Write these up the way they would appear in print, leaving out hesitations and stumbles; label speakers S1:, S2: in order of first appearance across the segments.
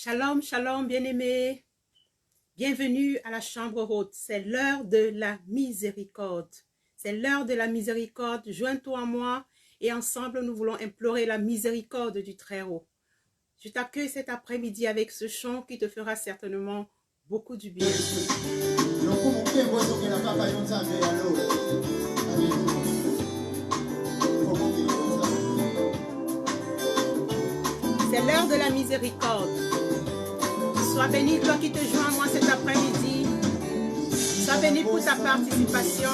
S1: Shalom, shalom, bien-aimés. Bienvenue à la chambre haute. C'est l'heure de la miséricorde. C'est l'heure de la miséricorde. Joins-toi à moi et ensemble, nous voulons implorer la miséricorde du Très-Haut. Je t'accueille cet après-midi avec ce chant qui te fera certainement beaucoup du bien. C'est l'heure de la miséricorde. Sois béni, toi qui te joins à moi cet après-midi. Sois béni pour ta participation.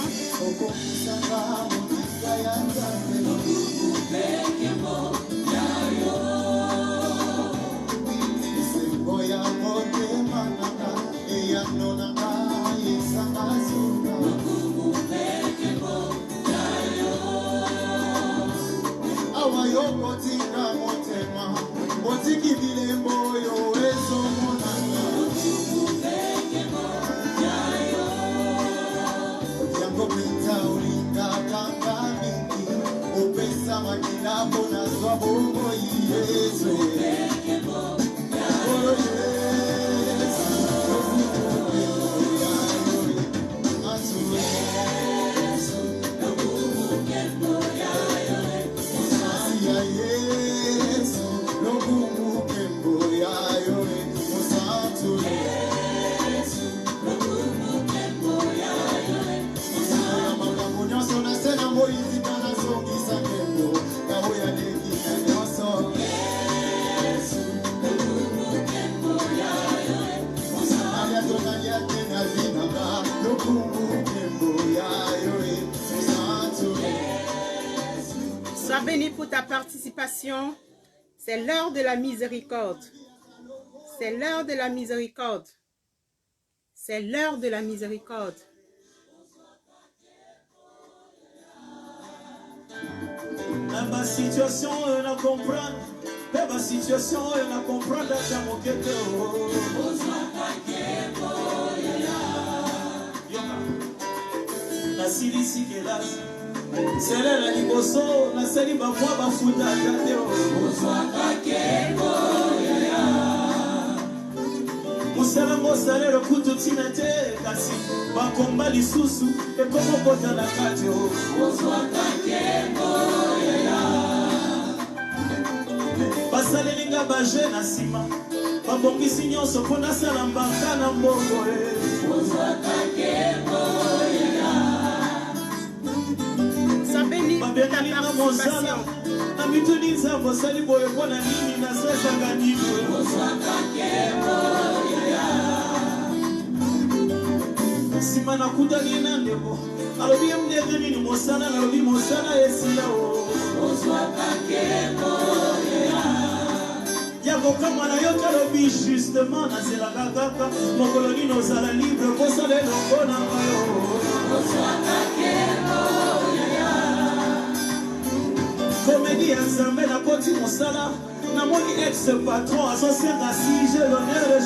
S1: Sois béni pour ta participation. C'est l'heure de la miséricorde. C'est l'heure de la miséricorde. C'est l'heure de la miséricorde.
S2: Ma situation, on a comprendre. Ma situation, on a comprendre. La silisi kelas. C'est la liboso, la sali ba moi ba futa kateo. Musala mosala le kutu tinate kasi ba komba lisusu e komo kota na kateo. Basalelinga baje na sima babongisi nyonso mpona sala mbanga na mbongo babelinga mosala na mituni nzambo osali boye mpona nini nasesanga nini nsima nakutani na ndeko alobi emndenge nini mosala nalobi mosala esila Kama na yo kalobi justement na zelaka kaka mokolo nino ozala libre kosala elongo na ngayo komedi ya nzambe nakoti mosala namoni ex patron azosenga si j'ai l'honneur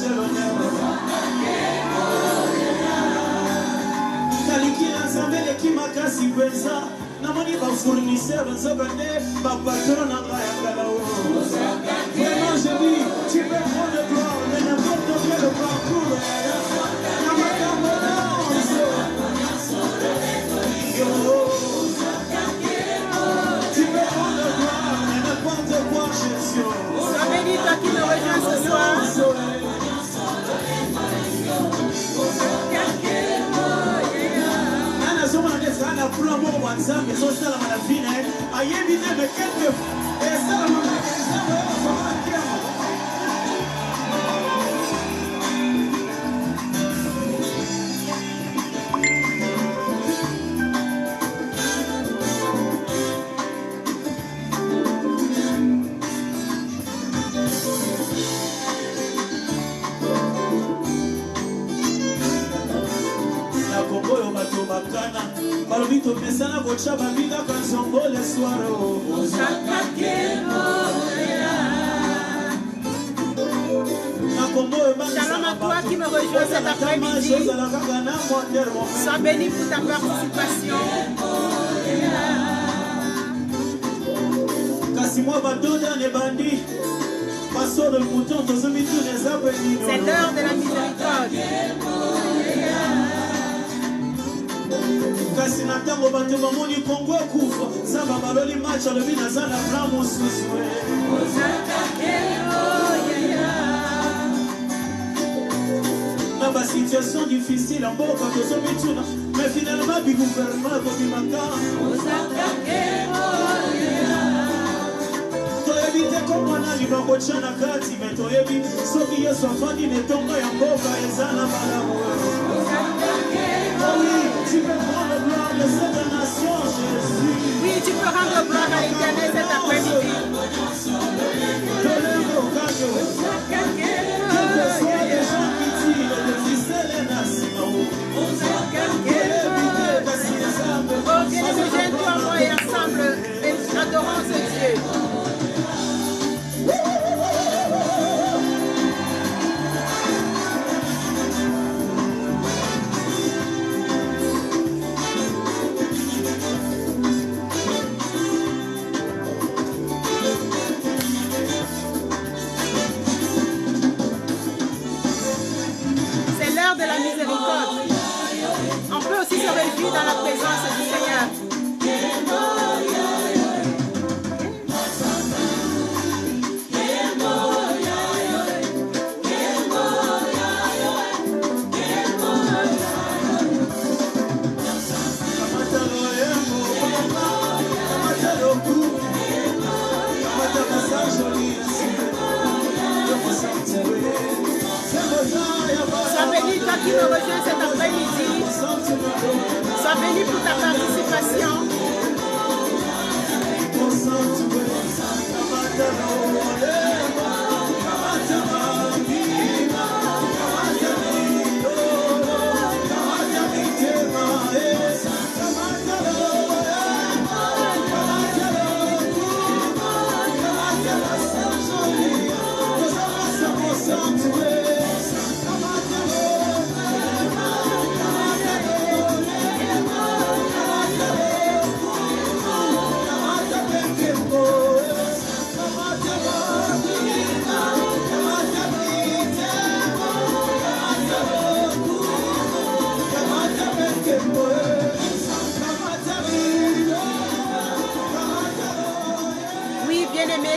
S2: kaliki ya nzambe leki makasi mpenza namoni bafournisseur nzoka nde bapatron na ngai ya kala vraiment je dis tu peux prendre le gloire mais n'importe quel parcours tu peux prendre le gloire mais n'importe quoi Jésus.
S1: Sois béni toi qui me rejoins ce soir.
S2: na pula mo wanzambe so sala na fina ayebi ne me quelque et sala mo na nzambe so akia na Kongo yo bato bakana Balobito pesana bocha babinga kanzongo le soir
S1: Shalom à toi qui me rejoins cet après-midi. Sois béni pour ta participation.
S2: Kasi moi badoda ne bandi masolo mouton tozomituna eza benino
S1: C'est l'heure de la miséricorde.
S2: kasi na ntango bato bamoni kongo ekufa nzambe baloli match alobi naza na plan mosusu na basituation difficile ya mboka tozomituna mais finalement bigouvernement ekobimaka toyebi te komwana libango tya na kati me toyebi soki yesu afandi na etonga ya mboka eza na malamu oui, tu peux prendre gloire de cette nation, Jésus.
S1: Oui, tu peux rendre gloire à l'Éternel cet après-midi. Oh, bien-aimé, viens-toi, moi et ensemble, adorons ce Dieu. De la miséricorde. On peut aussi se réjouir dans la présence du Seigneur. Sois béni, toi qui me rejoins cet après-midi. Sois béni pour ta participation.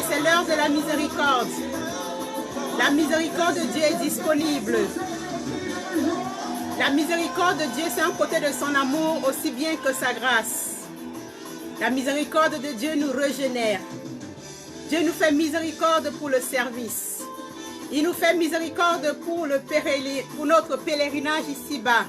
S1: C'est l'heure de la miséricorde. La miséricorde de Dieu est disponible. La miséricorde de Dieu, c'est un côté de son amour aussi bien que sa grâce. La miséricorde de Dieu nous régénère. Dieu nous fait miséricorde pour le service. Il nous fait miséricorde pour notre pèlerinage ici-bas.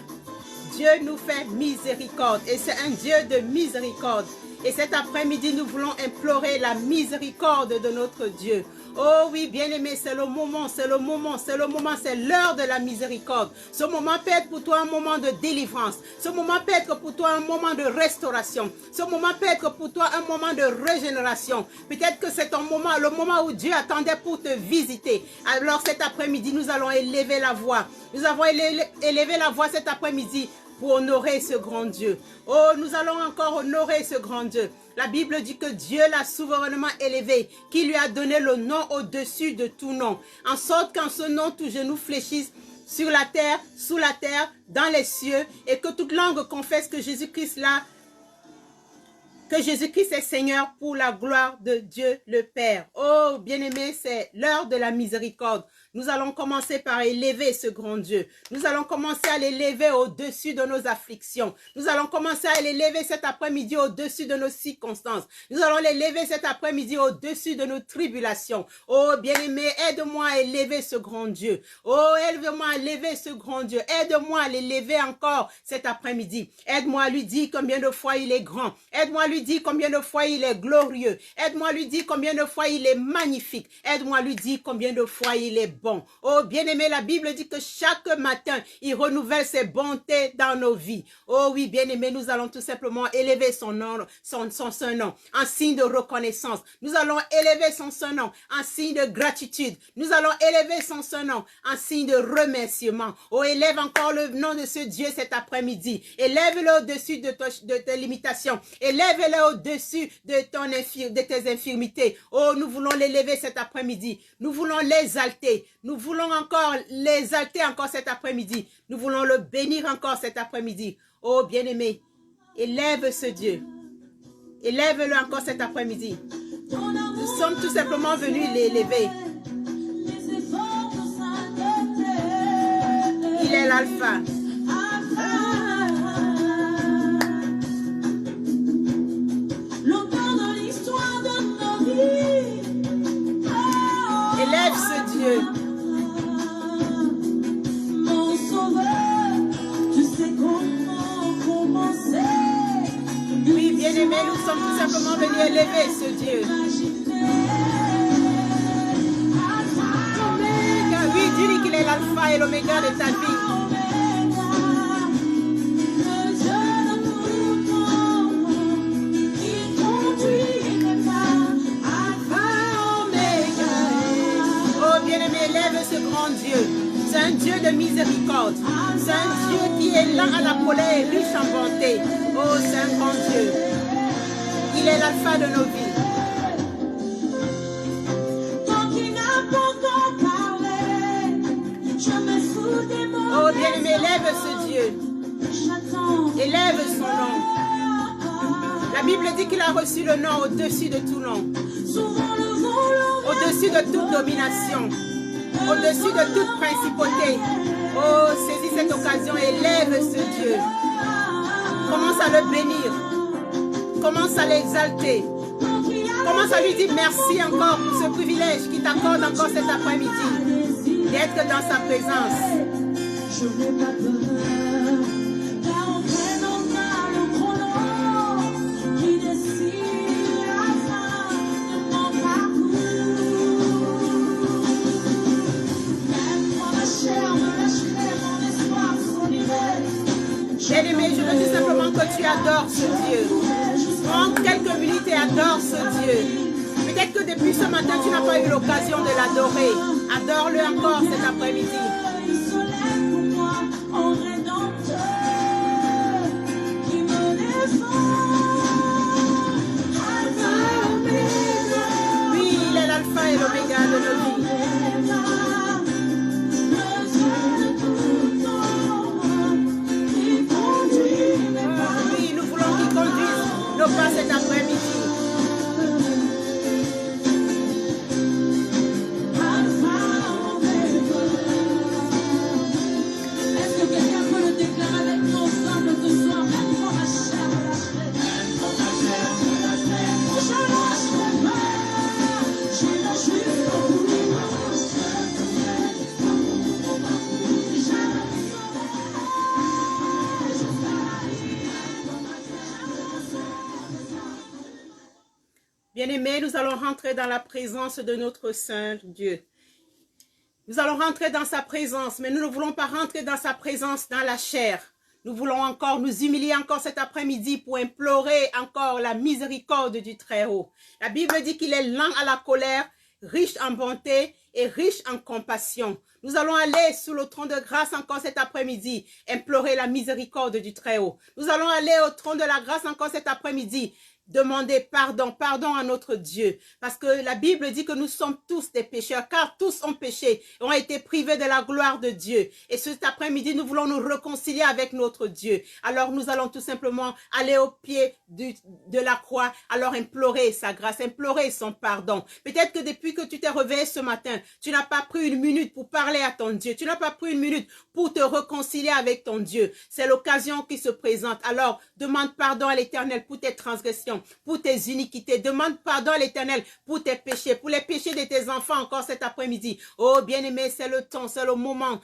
S1: Dieu nous fait miséricorde et c'est un Dieu de miséricorde. Et cet après-midi, nous voulons implorer la miséricorde de notre Dieu. Oh oui, bien-aimé, c'est le moment, c'est le moment, c'est le moment, c'est l'heure de la miséricorde. Ce moment peut être pour toi un moment de délivrance. Ce moment peut être pour toi un moment de restauration. Ce moment peut être pour toi un moment de régénération. Peut-être que c'est ton moment, le moment où Dieu attendait pour te visiter. Alors cet après-midi, nous allons élever la voix. Nous avons élevé la voix cet après-midi pour honorer ce grand Dieu. Oh, nous allons encore honorer ce grand Dieu. La Bible dit que Dieu l'a souverainement élevé, qui lui a donné le nom au-dessus de tout nom, en sorte qu'en ce nom, tout genou fléchisse sur la terre, sous la terre, dans les cieux, et que toute langue confesse que Jésus-Christ est Seigneur pour la gloire de Dieu le Père. Oh, bien-aimé, c'est l'heure de la miséricorde. Nous allons commencer par élever ce grand Dieu. Nous allons commencer à l'élever au-dessus de nos afflictions. Nous allons commencer à l'élever cet après-midi au-dessus de nos circonstances. Nous allons l'élever cet après-midi au-dessus de nos tribulations. Oh, bien-aimé, aide-moi à élever ce grand Dieu. Oh, aide-moi à élever ce grand Dieu. Aide-moi à l'élever encore cet après-midi. Aide-moi à lui dire combien de fois il est grand. Aide-moi à lui dire combien de fois il est glorieux. Aide-moi à lui dire combien de fois il est magnifique. Aide-moi à lui dire combien de fois il est bon. bon. Oh, bien-aimé, la Bible dit que chaque matin, il renouvelle ses bontés dans nos vies. Oh oui, bien-aimé, nous allons tout simplement élever son nom, son nom, en signe de reconnaissance. Nous allons élever son nom en signe de gratitude. Nous allons élever son nom en signe de remerciement. Oh, élève encore le nom de ce Dieu cet après-midi. Élève-le au-dessus de tes limitations. Élève-le au-dessus de tes infirmités. Oh, nous voulons l'élever cet après-midi. Nous voulons l'exalter. Nous voulons encore l'exalter encore cet après-midi. Nous voulons le bénir encore cet après-midi. Oh, bien-aimé, élève ce Dieu. Élève-le encore cet après-midi. Nous sommes tout simplement venus l'élever. Il est l'alpha. Élève ce Dieu.
S2: Mon sauveur, tu sais comment commencer.
S1: Oui, bien-aimés, nous sommes tout simplement venus élever ce Dieu. Oui, Dieu dit qu'il est l'alpha et l'oméga de ta vie. Élève ce grand Dieu. C'est un Dieu de miséricorde. C'est un Dieu qui est lent à la colère et riche en bonté. Oh, c'est un grand Dieu. Il est l'alpha de nos vies. Oh, bien-aimé, élève ce Dieu. Élève son nom. La Bible dit qu'il a reçu le nom au-dessus de tout nom. Au-dessus de toute domination. Au-dessus de toute principauté. Oh, saisis cette occasion et élève ce Dieu. Commence à le bénir. Commence à l'exalter. Commence à lui dire merci encore pour ce privilège qui t'accorde encore cet après-midi. D'être dans sa présence.
S2: Je n'ai pas peur, car en présent à le chrono qui décide la fin de mon parcours. Même quand ma chair me lâcherait, mon espoir s'enivrait.
S1: Bien-aimé, je veux tout simplement que tu adores ce Dieu. Prends quelques minutes et adore ce Dieu. Peut-être que depuis ce matin, tu n'as pas eu l'occasion de l'adorer. Adore-le encore cet après-midi. Oui, il est l'alpha et l'oméga de nos vies. Oui, nous voulons qu'il conduise nos pas cet après-midi. Bien-aimés, nous allons rentrer dans la présence de notre Saint Dieu. Nous allons rentrer dans sa présence, mais nous ne voulons pas rentrer dans sa présence dans la chair. Nous voulons encore nous humilier encore cet après-midi pour implorer encore la miséricorde du Très-Haut. La Bible dit qu'il est lent à la colère, riche en bonté et riche en compassion. Nous allons aller sous le trône de grâce encore cet après-midi, implorer la miséricorde du Très-Haut. Nous allons aller au trône de la grâce encore cet après-midi, demander pardon à notre Dieu. Parce que la Bible dit que nous sommes tous des pécheurs, car tous ont péché, ont été privés de la gloire de Dieu. Et cet après-midi, nous voulons nous réconcilier avec notre Dieu. Alors nous allons tout simplement aller au pied de la croix, alors implorer sa grâce, implorer son pardon. Peut-être que depuis que tu t'es réveillé ce matin, tu n'as pas pris une minute pour parler à ton Dieu. Tu n'as pas pris une minute pour te réconcilier avec ton Dieu. C'est l'occasion qui se présente. Alors, demande pardon à l'Éternel pour tes transgressions. transgressions, pour tes iniquités. Demande pardon à l'Éternel pour tes péchés, pour les péchés de tes enfants encore cet après-midi. Oh bien-aimé, c'est le temps, c'est le moment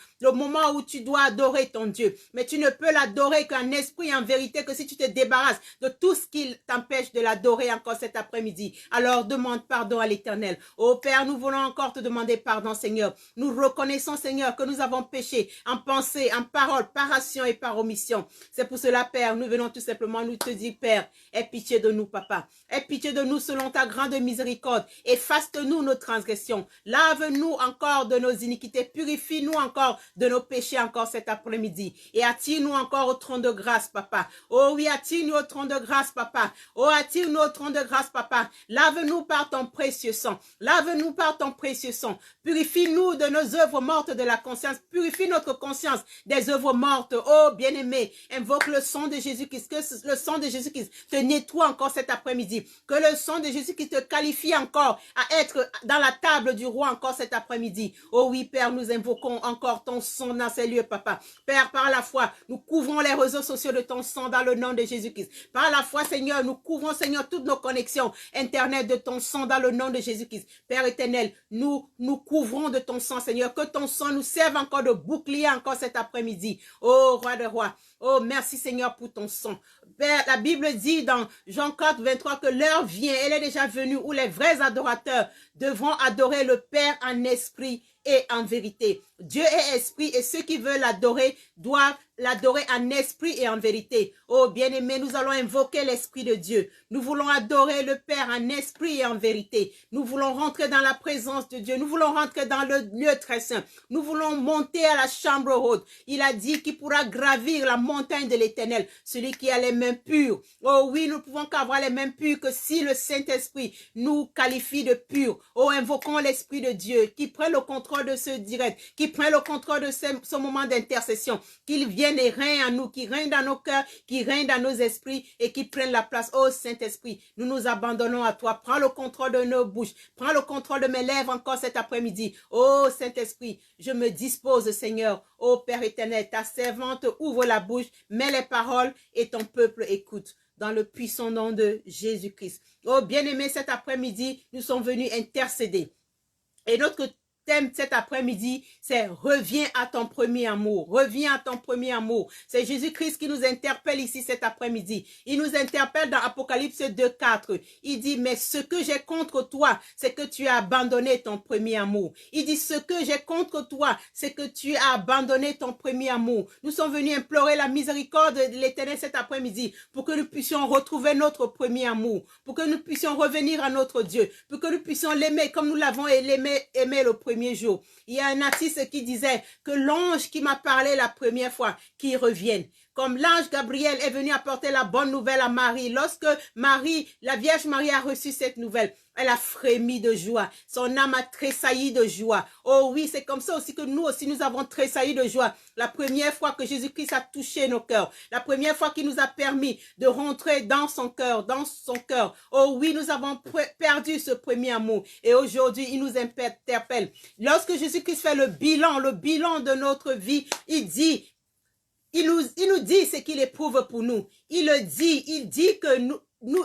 S1: où tu dois adorer ton Dieu. Mais tu ne peux l'adorer qu'en esprit et en vérité, que si tu te débarrasses de tout ce qui t'empêche de l'adorer encore cet après-midi. Alors demande pardon à l'Éternel. Oh Père, nous voulons encore te demander pardon, Seigneur. Nous reconnaissons, Seigneur, que nous avons péché en pensée, en parole, par action et par omission. C'est pour cela, Père, nous venons tout simplement nous te dire, Père, aie pitié de nous, Papa. Aie pitié de nous selon ta grande miséricorde. Efface-nous nos transgressions. Lave-nous encore de nos iniquités. Purifie-nous encore de nos péchés encore cet après-midi. Et attire-nous encore au trône de grâce, Papa. Oh oui, attire-nous au trône de grâce, Papa. Oh, attire-nous au trône de grâce, Papa. Lave-nous par ton précieux sang. Lave-nous par ton précieux sang. Purifie-nous de nos œuvres mortes de la conscience. Purifie notre conscience des œuvres mortes. Oh, bien-aimé, invoque le sang de Jésus-Christ. Que le sang de Jésus-Christ te nettoie encore cet après-midi. Que le sang de Jésus-Christ te qualifie encore à être dans la table du roi encore cet après-midi. Oh oui, Père, nous invoquons encore ton sang dans ces lieux, Papa. Père, par la foi, nous couvrons les réseaux sociaux de ton sang dans le nom de Jésus-Christ. Par la foi, Seigneur, nous couvrons, Seigneur, toutes nos connexions Internet de ton sang dans le nom de Jésus-Christ. Père éternel, nous couvrons de ton sang, Seigneur. Que ton sang nous serve encore de bouclier encore cet après-midi. Oh, roi de rois. Oh, merci, Seigneur, pour ton sang. Père, la Bible dit dans Jean 4, 23 que l'heure vient, elle est déjà venue, où les vrais adorateurs devront adorer le Père en esprit et en vérité. Dieu est esprit et ceux qui veulent l'adorer doivent l'adorer en esprit et en vérité. Oh bien-aimé, nous allons invoquer l'Esprit de Dieu. Nous voulons adorer le Père en esprit et en vérité. Nous voulons rentrer dans la présence de Dieu. Nous voulons rentrer dans le lieu très saint. Nous voulons monter à la chambre haute. Il a dit qu'il pourra gravir la montagne de l'Éternel, celui qui a les mains pures. Oh oui, nous ne pouvons qu'avoir les mains pures que si le Saint-Esprit nous qualifie de purs. Oh, invoquons l'Esprit de Dieu qui prend le contrôle de ce direct, qui prend le contrôle de ce moment d'intercession, qu'il vienne et règne en nous, qui règne dans nos cœurs, qui règne dans nos esprits et qui prenne la place. Oh Saint-Esprit, nous nous abandonnons à toi. Prends le contrôle de nos bouches, prends le contrôle de mes lèvres encore cet après-midi. Oh Saint-Esprit, je me dispose, Seigneur. Oh Père éternel, ta servante ouvre la bouche, mets les paroles et ton peuple écoute. Dans le puissant nom de Jésus-Christ. Oh bien-aimé, cet après-midi, nous sommes venus intercéder. Et notre thème cet après-midi, c'est reviens à ton premier amour. Reviens à ton premier amour. C'est Jésus-Christ qui nous interpelle ici cet après-midi. Il nous interpelle dans Apocalypse 2:4. Il dit, mais ce que j'ai contre toi, c'est que tu as abandonné ton premier amour. Il dit, ce que j'ai contre toi, c'est que tu as abandonné ton premier amour. Nous sommes venus implorer la miséricorde de l'Éternel cet après-midi pour que nous puissions retrouver notre premier amour, pour que nous puissions revenir à notre Dieu, pour que nous puissions l'aimer comme nous l'avons aimé le premier jour. Il y a un artiste qui disait que l'ange qui m'a parlé la première fois, qu'il revienne. Comme l'ange Gabriel est venu apporter la bonne nouvelle à Marie. Lorsque Marie, la Vierge Marie a reçu cette nouvelle, elle a frémi de joie. Son âme a tressailli de joie. Oh oui, c'est comme ça aussi que nous aussi, nous avons tressailli de joie. La première fois que Jésus-Christ a touché nos cœurs. La première fois qu'il nous a permis de rentrer dans son cœur, Oh oui, nous avons perdu ce premier amour. Et aujourd'hui, il nous interpelle. Lorsque Jésus-Christ fait le bilan de notre vie, il nous dit ce qu'il éprouve pour nous. Il dit que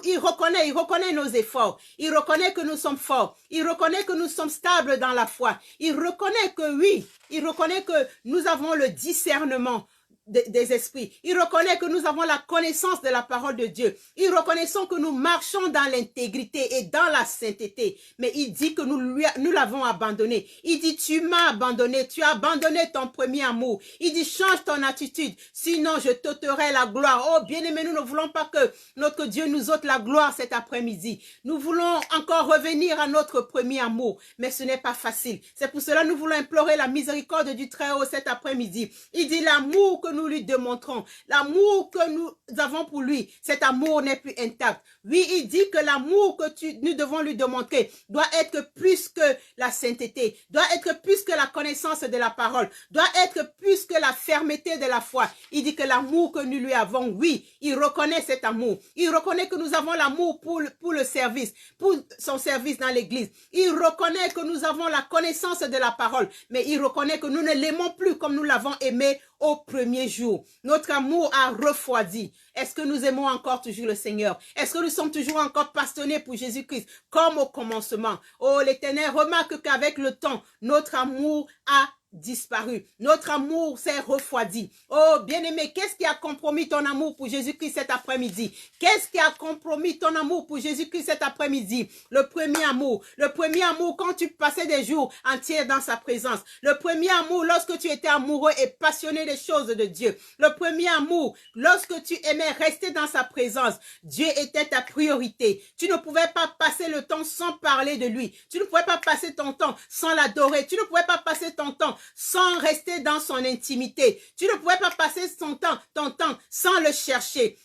S1: il reconnaît nos efforts. Il reconnaît que nous sommes forts. Il reconnaît que nous sommes stables dans la foi. Il reconnaît que nous avons le discernement des esprits. Il reconnaît que nous avons la connaissance de la parole de Dieu. Il reconnaît que nous marchons dans l'intégrité et dans la sainteté. Mais il dit que nous l'avons abandonné. Il dit, tu m'as abandonné. Tu as abandonné ton premier amour. Il dit, change ton attitude. Sinon, je t'ôterai la gloire. Oh, bien-aimé, nous ne voulons pas que notre Dieu nous ôte la gloire cet après-midi. Nous voulons encore revenir à notre premier amour. Mais ce n'est pas facile. C'est pour cela que nous voulons implorer la miséricorde du Très-Haut cet après-midi. Il dit, l'amour que nous lui démontrons, l'amour que nous avons pour lui, cet amour n'est plus intact. Oui, il dit que l'amour que nous devons lui démontrer doit être plus que la sainteté, doit être plus que la connaissance de la parole, doit être plus plus que la fermeté de la foi. Il dit que l'amour que nous lui avons, oui, il reconnaît cet amour. Il reconnaît que nous avons l'amour pour le service, pour son service dans l'église. Il reconnaît que nous avons la connaissance de la parole, mais il reconnaît que nous ne l'aimons plus comme nous l'avons aimé au premier jour. Notre amour a refroidi. Est-ce que nous aimons encore toujours le Seigneur? Est-ce que nous sommes toujours encore passionnés pour Jésus-Christ comme au commencement? Oh, l'Éternel remarque qu'avec le temps, notre amour a disparu. Notre amour s'est refroidi. Oh, bien-aimé, qu'est-ce qui a compromis ton amour pour Jésus-Christ cet après-midi? Qu'est-ce qui a compromis ton amour pour Jésus-Christ cet après-midi? Le premier amour. Le premier amour quand tu passais des jours entiers dans sa présence. Le premier amour lorsque tu étais amoureux et passionné des choses de Dieu. Le premier amour lorsque tu aimais rester dans sa présence. Dieu était ta priorité. Tu ne pouvais pas passer le temps sans parler de lui. Tu ne pouvais pas passer ton temps sans l'adorer. Tu ne pouvais pas passer ton temps sans rester dans son intimité. Tu ne pouvais pas passer ton temps sans le chercher.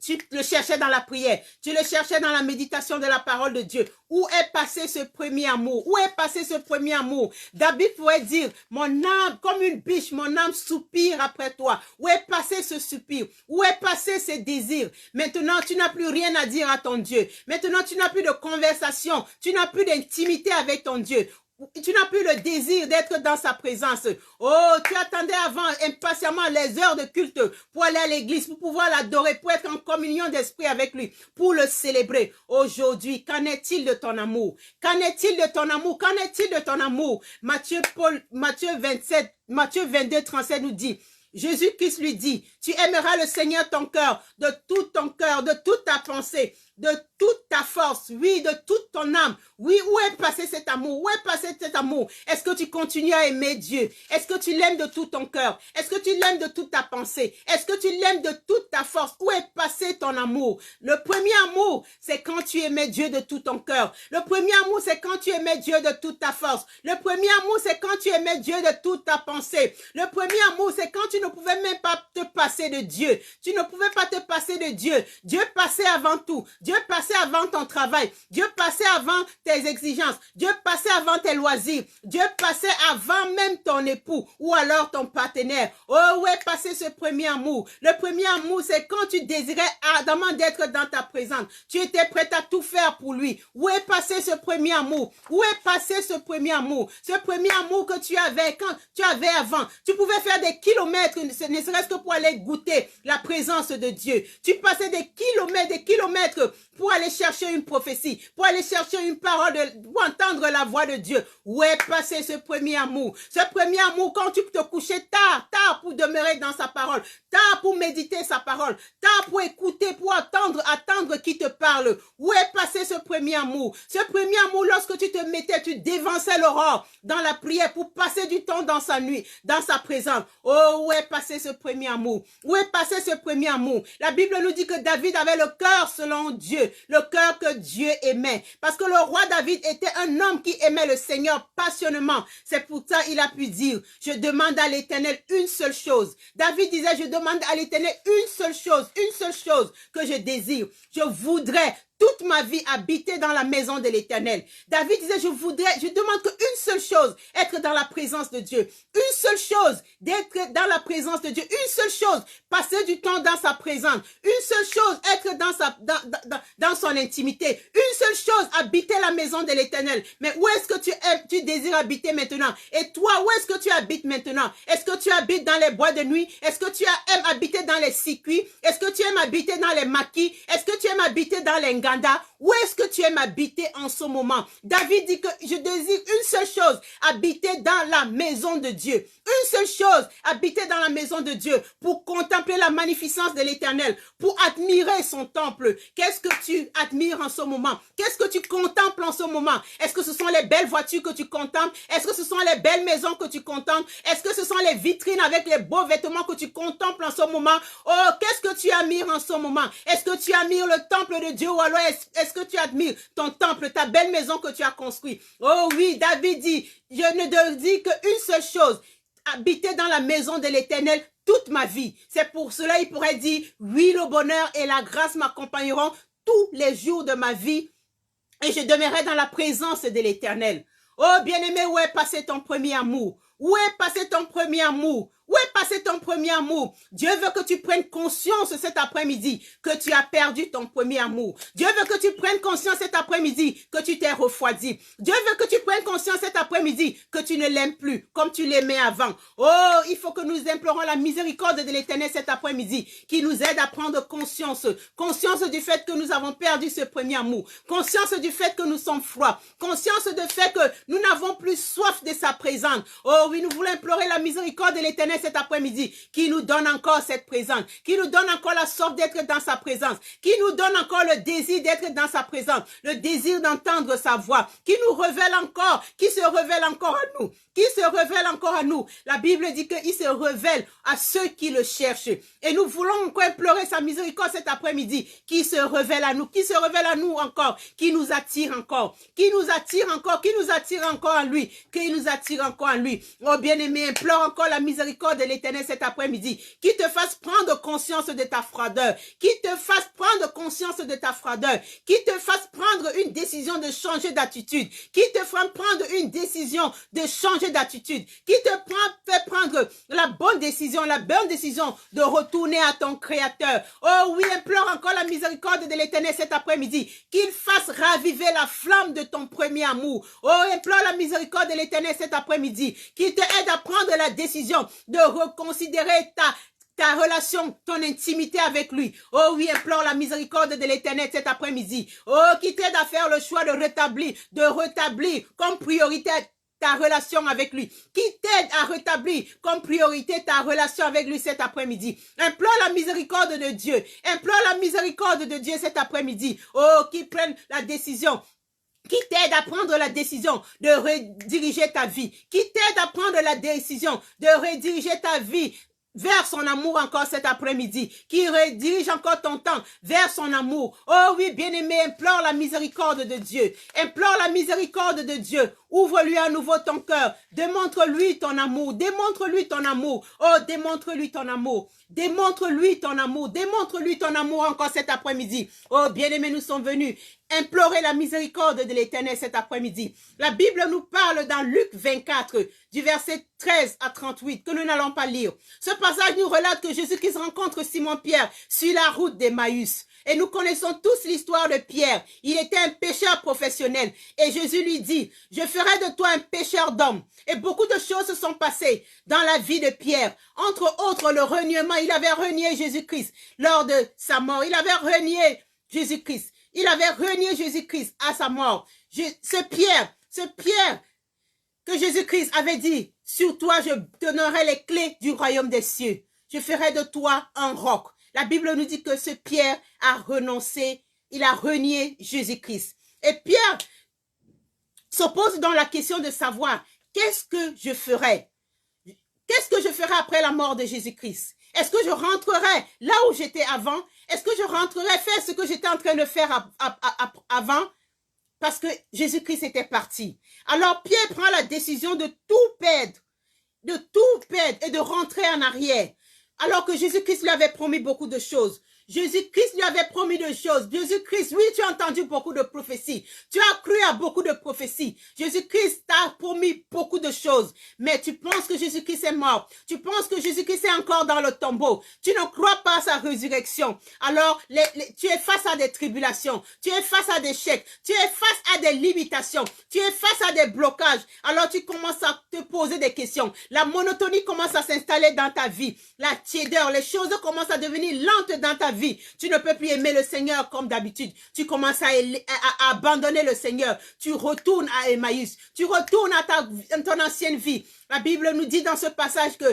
S1: Tu le cherchais dans la prière, tu le cherchais dans la méditation de la parole de Dieu. Où est passé ce premier amour? Où est passé ce premier amour? David pourrait dire, mon âme, comme une biche, mon âme soupire après toi. Où est passé ce soupir? Où est passé ce désir? Maintenant, tu n'as plus rien à dire à ton Dieu. Maintenant, tu n'as plus de conversation. Tu n'as plus d'intimité avec ton Dieu. Tu n'as plus le désir d'être dans sa présence. Oh, tu attendais avant impatiemment les heures de culte pour aller à l'église, pour pouvoir l'adorer, pour être en communion d'esprit avec lui, pour le célébrer. Aujourd'hui, qu'en est-il de ton amour? Qu'en est-il de ton amour? Qu'en est-il de ton amour? Matthieu 22, 37 nous dit, Jésus-Christ lui dit, tu aimeras le Seigneur ton cœur, de toute ta pensée, de toute ta force, oui, de toute ton âme. Oui, où est passé cet amour? Où est passé cet amour? Est-ce que tu continues à aimer Dieu? Est-ce que tu l'aimes de tout ton cœur? Est-ce que tu l'aimes de toute ta pensée? Est-ce que tu l'aimes de toute ta force? Où est passé ton amour? Le premier amour, c'est quand tu aimais Dieu de tout ton cœur. Le premier amour, c'est quand tu aimais Dieu de toute ta force. Le premier amour, c'est quand tu aimais Dieu de toute ta pensée. Le premier amour, c'est quand tu ne pouvais même pas te passer de Dieu. Tu ne pouvais pas te passer de Dieu. Dieu passait avant tout. Dieu passait avant ton travail. Dieu passait avant tes exigences. Dieu passait avant tes loisirs. Dieu passait avant même ton époux ou alors ton partenaire. Oh, où est passé ce premier amour? Le premier amour, c'est quand tu désirais ardemment d'être dans ta présence. Tu étais prêt à tout faire pour lui. Où est passé ce premier amour? Où est passé ce premier amour? Ce premier amour que tu avais quand tu avais avant. Tu pouvais faire des kilomètres, ne serait-ce que pour aller goûter la présence de Dieu. Tu passais des kilomètres pour aller chercher une prophétie, pour aller chercher une parole, pour entendre la voix de Dieu. Où est passé ce premier amour? Ce premier amour quand tu te couchais tard pour demeurer dans sa parole, tard pour méditer sa parole, tard pour écouter, pour attendre qui te parle. Où est passé ce premier amour? Ce premier amour lorsque tu te mettais, tu dévançais l'aurore dans la prière pour passer du temps dans sa nuit, dans sa présence. Oh, où est passé ce premier amour? Où est passé ce premier amour? La Bible nous dit que David avait le cœur selon Dieu, le cœur que Dieu aimait. Parce que le roi David était un homme qui aimait le Seigneur passionnément. C'est pour ça qu'il a pu dire, je demande à l'Éternel une seule chose. David disait, je demande à l'Éternel une seule chose que je désire. Je voudrais toute ma vie habiter dans la maison de l'Éternel. David disait, je demande qu'une seule chose, être dans la présence de Dieu. Une seule chose, d'être dans la présence de Dieu. Une seule chose, passer du temps dans sa présence. Une seule chose, être dans son intimité. Une seule chose, habiter la maison de l'Éternel. Mais où est-ce que tu désires habiter maintenant? Et toi, où est-ce que tu habites maintenant? Est-ce que tu habites dans les bois de nuit? Est-ce que tu aimes habiter dans les circuits? Est-ce que tu aimes habiter dans les maquis? Est-ce que tu aimes habiter dans les Nganda? Où est-ce que tu aimes habiter en ce moment? David dit que je désire une seule chose, habiter dans la maison de Dieu. Une seule chose, habiter dans la maison de Dieu pour contempler la magnificence de l'Éternel, pour admirer son temple. Qu'est-ce que tu admires en ce moment? Qu'est-ce que tu contemples en ce moment? Est-ce que ce sont les belles voitures que tu contemples? Est-ce que ce sont les belles maisons que tu contemples? Est-ce que ce sont les vitrines avec les beaux vêtements que tu contemples en ce moment? Oh, qu'est-ce que tu admires en ce moment? Est-ce que tu admires le temple de Dieu ou alors est-ce que tu admires ton temple, ta belle maison que tu as construite? Oh oui, David dit, je ne dis qu'une seule chose, habiter dans la maison de l'Éternel toute ma vie. C'est pour cela il pourrait dire, oui, le bonheur et la grâce m'accompagneront tous les jours de ma vie et je demeurerai dans la présence de l'Éternel. Oh bien-aimé, où est passé ton premier amour? Où est passé ton premier amour? Où est passé ton premier amour? Dieu veut que tu prennes conscience cet après-midi que tu as perdu ton premier amour. Dieu veut que tu prennes conscience cet après-midi que tu t'es refroidi. Dieu veut que tu prennes conscience cet après-midi que tu ne l'aimes plus comme tu l'aimais avant. Oh, il faut que nous implorons la miséricorde de l'Éternel cet après-midi qui nous aide à prendre conscience. Conscience du fait que nous avons perdu ce premier amour. Conscience du fait que nous sommes froids. Conscience du fait que nous n'avons plus soif de sa présence. Oh oui, nous voulons implorer la miséricorde de l'Éternel cet après-midi qui nous donne encore cette présence, qui nous donne encore la soif d'être dans sa présence, qui nous donne encore le désir d'être dans sa présence, le désir d'entendre sa voix, qui nous révèle encore, qui se révèle encore à nous, qui se révèle encore à nous. La Bible dit qu'il se révèle à ceux qui le cherchent. Et nous voulons encore implorer sa miséricorde cet après-midi, qui se révèle à nous, qui se révèle à nous encore, qui nous attire encore, qui nous attire encore, qui nous attire encore à lui, qui nous attire encore à lui. Oh bien-aimé, implore encore la miséricorde de l'Éternel cet après-midi, qui te fasse prendre conscience de ta froideur, qui te fasse prendre conscience de ta froideur, qui te fasse prendre une décision de changer d'attitude, qui te fasse prendre une décision de changer d'attitude, qui te fait prendre la bonne décision de retourner à ton Créateur. Oh oui, implore encore la miséricorde de l'Éternel cet après-midi, qu'il fasse raviver la flamme de ton premier amour. Oh, implore la miséricorde de l'Éternel cet après-midi, qui te aide à prendre la décision de reconsidérer ta relation, ton intimité avec lui. Oh oui, implore la miséricorde de l'Éternel cet après-midi. Oh, qui t'aide à faire le choix de rétablir comme priorité ta relation avec lui, qui t'aide à rétablir comme priorité ta relation avec lui cet après-midi. Implore la miséricorde de Dieu. Implore la miséricorde de Dieu cet après-midi. Oh, qui prenne la décision, qui t'aide à prendre la décision de rediriger ta vie, qui t'aide à prendre la décision de rediriger ta vie vers son amour encore cet après-midi, qui redirige encore ton temps vers son amour. Oh oui, bien-aimé, implore la miséricorde de Dieu. Implore la miséricorde de Dieu. Ouvre-lui à nouveau ton cœur. Démontre-lui ton amour. Démontre-lui ton amour. Oh, démontre-lui ton amour. Démontre-lui ton amour. Démontre-lui ton amour encore cet après-midi. Oh, bien-aimé, nous sommes venus implorer la miséricorde de l'Éternel cet après-midi. La Bible nous parle dans Luc 24, du verset 13 à 38, que nous n'allons pas lire. Ce passage nous relate que Jésus-Christ rencontre Simon-Pierre sur la route d'Emmaüs. Et nous connaissons tous l'histoire de Pierre. Il était un pêcheur professionnel. Et Jésus lui dit, je ferai de toi un pêcheur d'hommes. Et beaucoup de choses se sont passées dans la vie de Pierre. Entre autres, le reniement. Il avait renié Jésus-Christ lors de sa mort. Il avait renié Jésus-Christ. Il avait renié Jésus-Christ à sa mort. Ce Pierre que Jésus-Christ avait dit, sur toi je donnerai les clés du royaume des cieux. Je ferai de toi un roc. La Bible nous dit que ce Pierre a renoncé, il a renié Jésus-Christ. Et Pierre s'oppose dans la question de savoir, qu'est-ce que je ferai? Qu'est-ce que je ferai après la mort de Jésus-Christ? Est-ce que je rentrerai là où j'étais avant? Est-ce que je rentrerai faire ce que j'étais en train de faire avant? Parce que Jésus-Christ était parti. Alors Pierre prend la décision de tout perdre et de rentrer en arrière. Alors que Jésus-Christ lui avait promis beaucoup de choses. Jésus-Christ lui avait promis de choses. Jésus-Christ, oui, tu as entendu beaucoup de prophéties. Tu as cru à beaucoup de prophéties. Jésus-Christ t'a promis beaucoup de choses. Mais tu penses que Jésus-Christ est mort. Tu penses que Jésus-Christ est encore dans le tombeau. Tu ne crois pas à sa résurrection. Alors, tu es face à des tribulations. Tu es face à des chèques. Tu es face à des limitations. Tu es face à des blocages. Alors, tu commences à te poser des questions. La monotonie commence à s'installer dans ta vie. La tiédeur, les choses commencent à devenir lentes dans ta vie. Tu ne peux plus aimer le Seigneur comme d'habitude. Tu commences à abandonner le Seigneur. Tu retournes à Emmaüs. Tu retournes à ton ancienne vie. La Bible nous dit dans ce passage que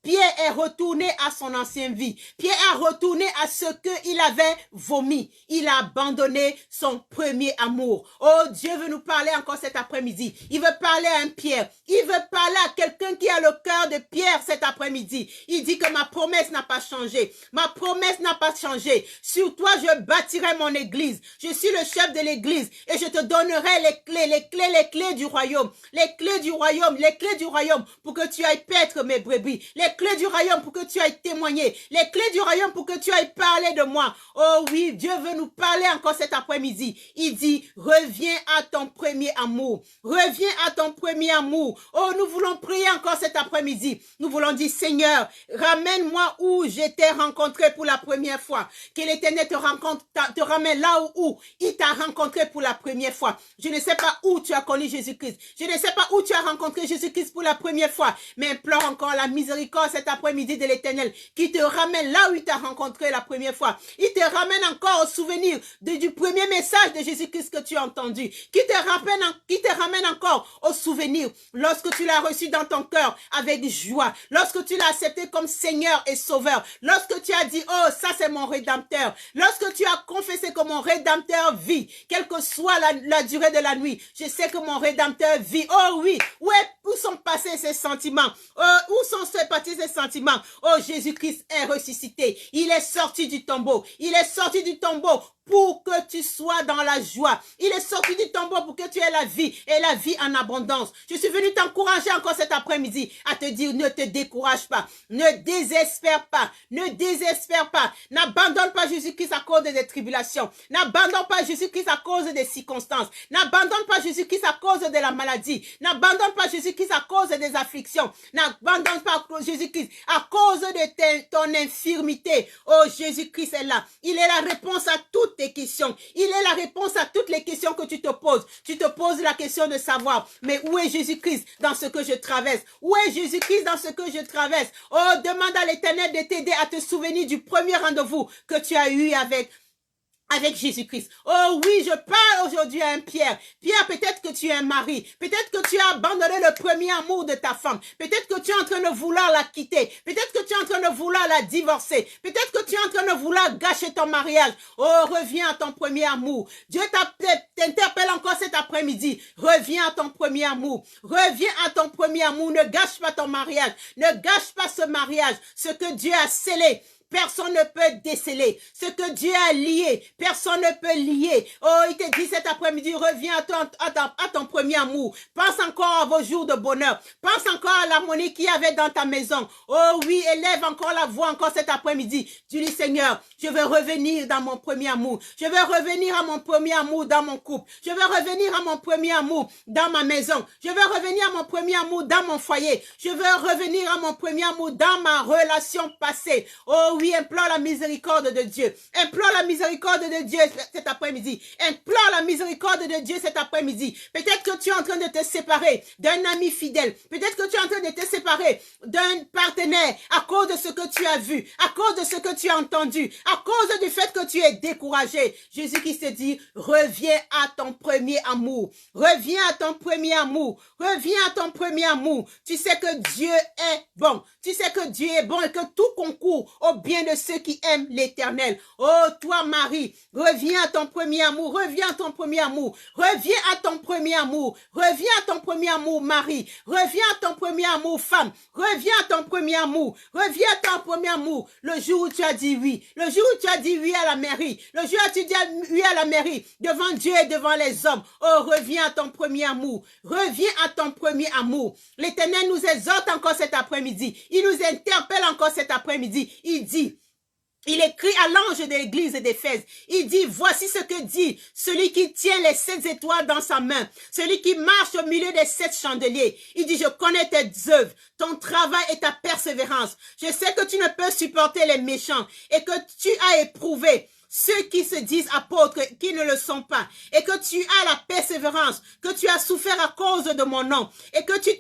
S1: Pierre est retourné à son ancienne vie. Pierre est retourné à ce qu'il avait vomi. Il a abandonné son premier amour. Oh, Dieu veut nous parler encore cet après-midi. Il veut parler à un Pierre. Il veut parler à quelqu'un qui a le cœur de Pierre cet après-midi. Il dit que ma promesse n'a pas changé. Ma promesse n'a pas changé. Sur toi, je bâtirai mon église. Je suis le chef de l'église et je te donnerai les clés du royaume. Les clés du royaume pour que tu ailles paître mes brebis. Les clés du royaume pour que tu ailles témoigner. Les clés du royaume pour que tu ailles parler de moi. Oh oui, Dieu veut nous parler encore cet après-midi. Il dit, reviens à ton premier amour. Reviens à ton premier amour. Oh, nous voulons prier encore cet après-midi, nous voulons dire, Seigneur, ramène-moi où j'étais rencontré pour la première fois. Que l'Éternel te ramène là où il t'a rencontré pour la première fois. Je ne sais pas où tu as connu Jésus-Christ. Je ne sais pas où tu as rencontré Jésus-Christ pour la première fois. Mais implore encore la miséricorde cet après-midi de l'Éternel qui te ramène là où il t'a rencontré la première fois. Il te ramène encore au souvenir du premier message de Jésus-Christ que tu as entendu. Qui te ramène encore au souvenir lorsque tu l'as reçu dans ton cœur avec joie. Lorsque tu l'as accepté comme Seigneur et Sauveur. Lorsque tu as dit, oh, ça c'est mon Rédempteur. Lorsque tu as confessé que mon Rédempteur vit, quelle que soit la durée de la nuit, je sais que mon Rédempteur vit. Oh oui, où sont passés ces sentiments? Où sont partis ces sentiments? Oh, Jésus-Christ est ressuscité. Il est sorti du tombeau. Il est sorti du tombeau pour que tu sois dans la joie. Il est sorti du tombeau pour que tu aies la vie et la vie en abondance. Je suis venu t'encourager encore cet après-midi à te dire, ne te décourage pas, ne désespère pas, ne désespère pas. N'abandonne pas Jésus-Christ à cause des tribulations. N'abandonne pas Jésus-Christ à cause des circonstances. N'abandonne pas Jésus-Christ à cause de la maladie. N'abandonne pas Jésus-Christ à cause des afflictions. N'abandonne pas Jésus-Christ à cause de ton infirmité. Oh, Jésus-Christ est là. Il est la réponse à toutes tes questions. Il est la réponse à toutes les questions que tu te poses. Tu te poses la question de savoir, mais où est Jésus-Christ dans ce que je traverse? Où est Jésus-Christ dans ce que je traverse? Oh, demande à l'Éternel de t'aider à te souvenir du premier rendez-vous que tu as eu avec Jésus-Christ. Oh oui, je parle aujourd'hui à un Pierre. Pierre, peut-être que tu es un mari. Peut-être que tu as abandonné le premier amour de ta femme. Peut-être que tu es en train de vouloir la quitter. Peut-être que tu es en train de vouloir la divorcer. Peut-être que tu es en train de vouloir gâcher ton mariage. Oh, reviens à ton premier amour. Dieu t'interpelle encore cet après-midi. Reviens à ton premier amour. Reviens à ton premier amour. Ne gâche pas ton mariage. Ne gâche pas ce mariage. Ce que Dieu a scellé, personne ne peut déceler. Ce que Dieu a lié, personne ne peut lier. Oh, il te dit cet après-midi, reviens à ton premier amour. Pense encore à vos jours de bonheur. Pense encore à l'harmonie qu'il y avait dans ta maison. Oh oui, élève encore la voix encore cet après-midi. Tu dis, Seigneur, je veux revenir dans mon premier amour. Je veux revenir à mon premier amour dans mon couple. Je veux revenir à mon premier amour dans ma maison. Je veux revenir à mon premier amour dans mon foyer. Je veux revenir à mon premier amour dans ma relation passée. Oh oui, implore la miséricorde de Dieu. Implore la miséricorde de Dieu cet après-midi. Implore la miséricorde de Dieu cet après-midi. Peut-être que tu es en train de te séparer d'un ami fidèle. Peut-être que tu es en train de te séparer d'un partenaire à cause de ce que tu as vu, à cause de ce que tu as entendu, à cause du fait que tu es découragé. Jésus qui se dit, reviens à ton premier amour. Reviens à ton premier amour. Reviens à ton premier amour. Tu sais que Dieu est bon. Tu sais que Dieu est bon et que tout concourt au bien de ceux qui aiment l'Éternel. Oh, toi, Marie, reviens à ton premier amour. Reviens à ton premier amour. Reviens à ton premier amour. Reviens à ton premier amour, Marie. Reviens à ton premier amour, femme. Reviens à ton premier amour. Reviens à ton premier amour. Le jour où tu as dit oui. Le jour où tu as dit oui à la mairie. Le jour où tu as dit oui à la mairie. Devant Dieu et devant les hommes. Oh, reviens à ton premier amour. Reviens à ton premier amour. L'Éternel nous exhorte encore cet après-midi. Il nous interpelle encore cet après-midi. Il écrit à l'ange de l'église d'Éphèse. Il dit, voici ce que dit celui qui tient les 7 étoiles dans sa main. Celui qui marche au milieu des 7 chandeliers. Il dit, je connais tes œuvres, ton travail et ta persévérance. Je sais que tu ne peux supporter les méchants et que tu as éprouvé ceux qui se disent apôtres, qui ne le sont pas, et que tu as la persévérance, que tu as souffert à cause de mon nom, et que tu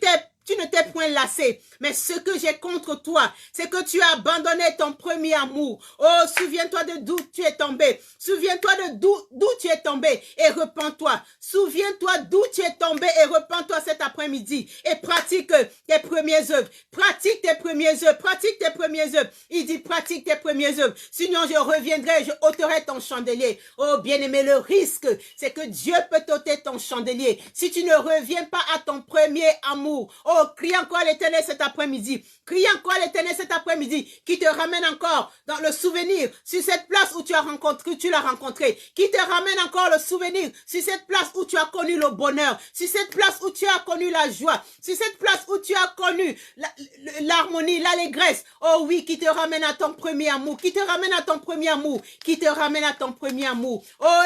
S1: ne t'es point lassé. Mais ce que j'ai contre toi, c'est que tu as abandonné ton premier amour. Oh, souviens-toi de d'où tu es tombé. Souviens-toi de d'où tu es tombé et repens-toi. Souviens-toi d'où tu es tombé et repens-toi cet après-midi. Et pratique tes premières œuvres. Pratique tes premières œuvres. Pratique tes premières œuvres. Il dit pratique tes premières œuvres. Sinon, je reviendrai, je ôterai ton chandelier. Oh, bien-aimé, le risque, c'est que Dieu peut t'ôter ton chandelier. Si tu ne reviens pas à ton premier amour. Oh, crie encore à l'Éternel cet après-midi. Crie encore à l'Éternel cet après-midi qui te ramène encore dans le souvenir sur cette place où tu l'as rencontré. Qui te ramène encore le souvenir sur cette place où tu as connu le bonheur. Sur cette place où tu as connu la joie. Sur cette place où tu as connu l'harmonie, l'allégresse. Oh oui, qui te ramène à ton premier amour, qui te ramène à ton premier amour, qui te ramène à ton premier amour. Oh,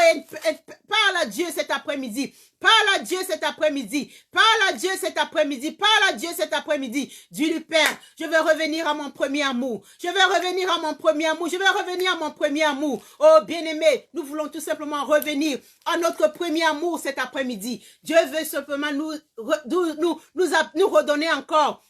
S1: parle à Dieu cet après-midi. Parle à Dieu cet après-midi. Parle à Dieu cet après-midi. Parle à Dieu cet après-midi. Dis-lui, Père, je vais revenir à mon premier amour. Je vais revenir à mon premier amour. Je vais revenir à mon premier amour. Oh, bien-aimé, nous voulons tout simplement revenir à notre premier amour cet après-midi. Dieu veut simplement nous redonner encore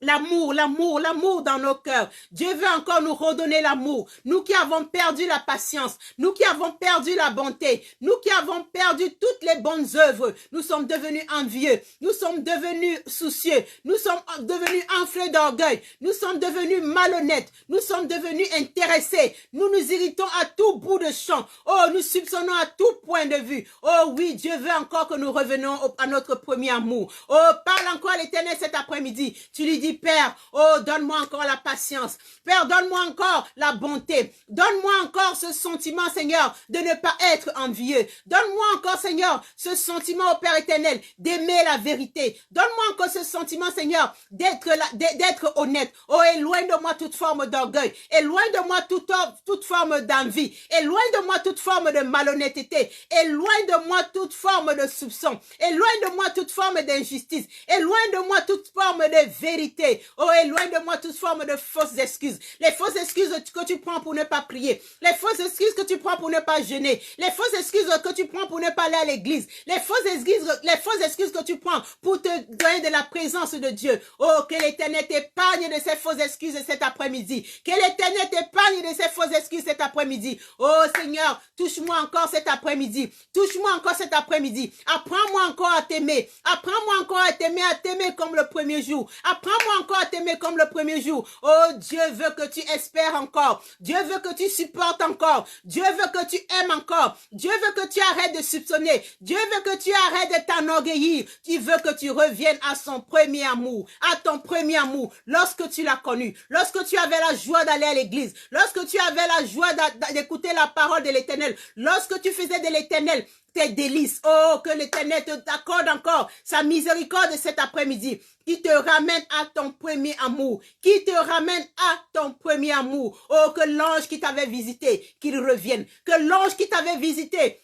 S1: l'amour, l'amour, l'amour dans nos cœurs. Dieu veut encore nous redonner l'amour. Nous qui avons perdu la patience, nous qui avons perdu la bonté, nous qui avons perdu toutes les bonnes œuvres, nous sommes devenus envieux, nous sommes devenus soucieux, nous sommes devenus enflés d'orgueil, nous sommes devenus malhonnêtes, nous sommes devenus intéressés, nous nous irritons à tout bout de champ. Oh, nous soupçonnons à tout point de vue. Oh oui, Dieu veut encore que nous revenions à notre premier amour. Oh, parle encore à l'Éternel cet après-midi. Tu lui dis, Père, oh, donne-moi encore la patience. Père, donne-moi encore la bonté. Donne-moi encore ce sentiment, Seigneur, de ne pas être envieux. Donne-moi encore, Seigneur, ce sentiment, au Père éternel, d'aimer la vérité. Donne-moi encore ce sentiment, Seigneur, d'être honnête. Oh, éloigne de moi toute forme d'orgueil. Éloigne de moi toute forme d'envie. Éloigne de moi toute forme de malhonnêteté. Éloigne de moi toute forme de soupçon. Éloigne de moi toute forme d'injustice. Éloigne de moi toute forme de vérité. Oh, éloigne de moi toute forme de fausses excuses. Les fausses excuses que tu prends pour ne pas prier. Les fausses excuses que tu prends pour ne pas jeûner. Les fausses excuses que tu prends pour ne pas aller à l'église. Les fausses excuses que tu prends pour te donner de la présence de Dieu. Oh, que l'Éternel t'épargne de ces fausses excuses cet après-midi. Que l'Éternel t'épargne de ces fausses excuses cet après-midi. Oh, Seigneur, touche-moi encore cet après-midi. Touche-moi encore cet après-midi. Apprends-moi encore à t'aimer. Apprends-moi encore à t'aimer comme le premier jour. Apprends-moi encore à t'aimer comme le premier jour. Oh, Dieu veut que tu espères encore. Dieu veut que tu supportes encore. Dieu veut que tu aimes encore. Dieu veut que tu arrêtes de soupçonner. Dieu veut que tu arrêtes de t'enorgueillir. Il veut que tu reviennes à son premier amour, à ton premier amour. Lorsque tu l'as connu, lorsque tu avais la joie d'aller à l'église, lorsque tu avais la joie d'écouter la parole de l'Éternel, lorsque tu faisais de l'Éternel tes délices. Oh, que l'Éternel t'accorde encore sa miséricorde cet après-midi, qui te ramène à ton premier amour, qui te ramène à ton premier amour. Oh, que l'ange qui t'avait visité, qu'il revienne, que l'ange qui t'avait visité,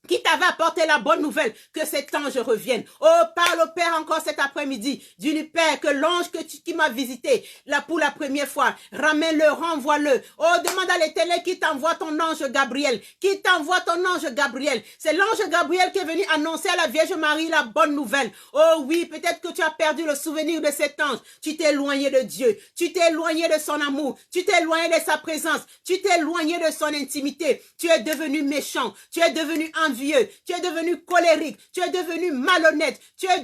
S1: qui t'avait apporté la bonne nouvelle, que cet ange revienne. Oh, parle au Père encore cet après-midi. Dis-lui, Père, que l'ange qui m'a visité, là pour la première fois, ramène-le, renvoie-le. Oh, demande à l'Éternel qui t'envoie ton ange Gabriel. Qui t'envoie ton ange Gabriel. C'est l'ange Gabriel qui est venu annoncer à la Vierge Marie la bonne nouvelle. Oh oui, peut-être que tu as perdu le souvenir de cet ange. Tu t'es éloigné de Dieu. Tu t'es éloigné de son amour. Tu t'es éloigné de sa présence. Tu t'es éloigné de son intimité. Tu es devenu méchant. Tu es devenu envieux. Tu es devenu colérique, tu es devenu malhonnête, tu es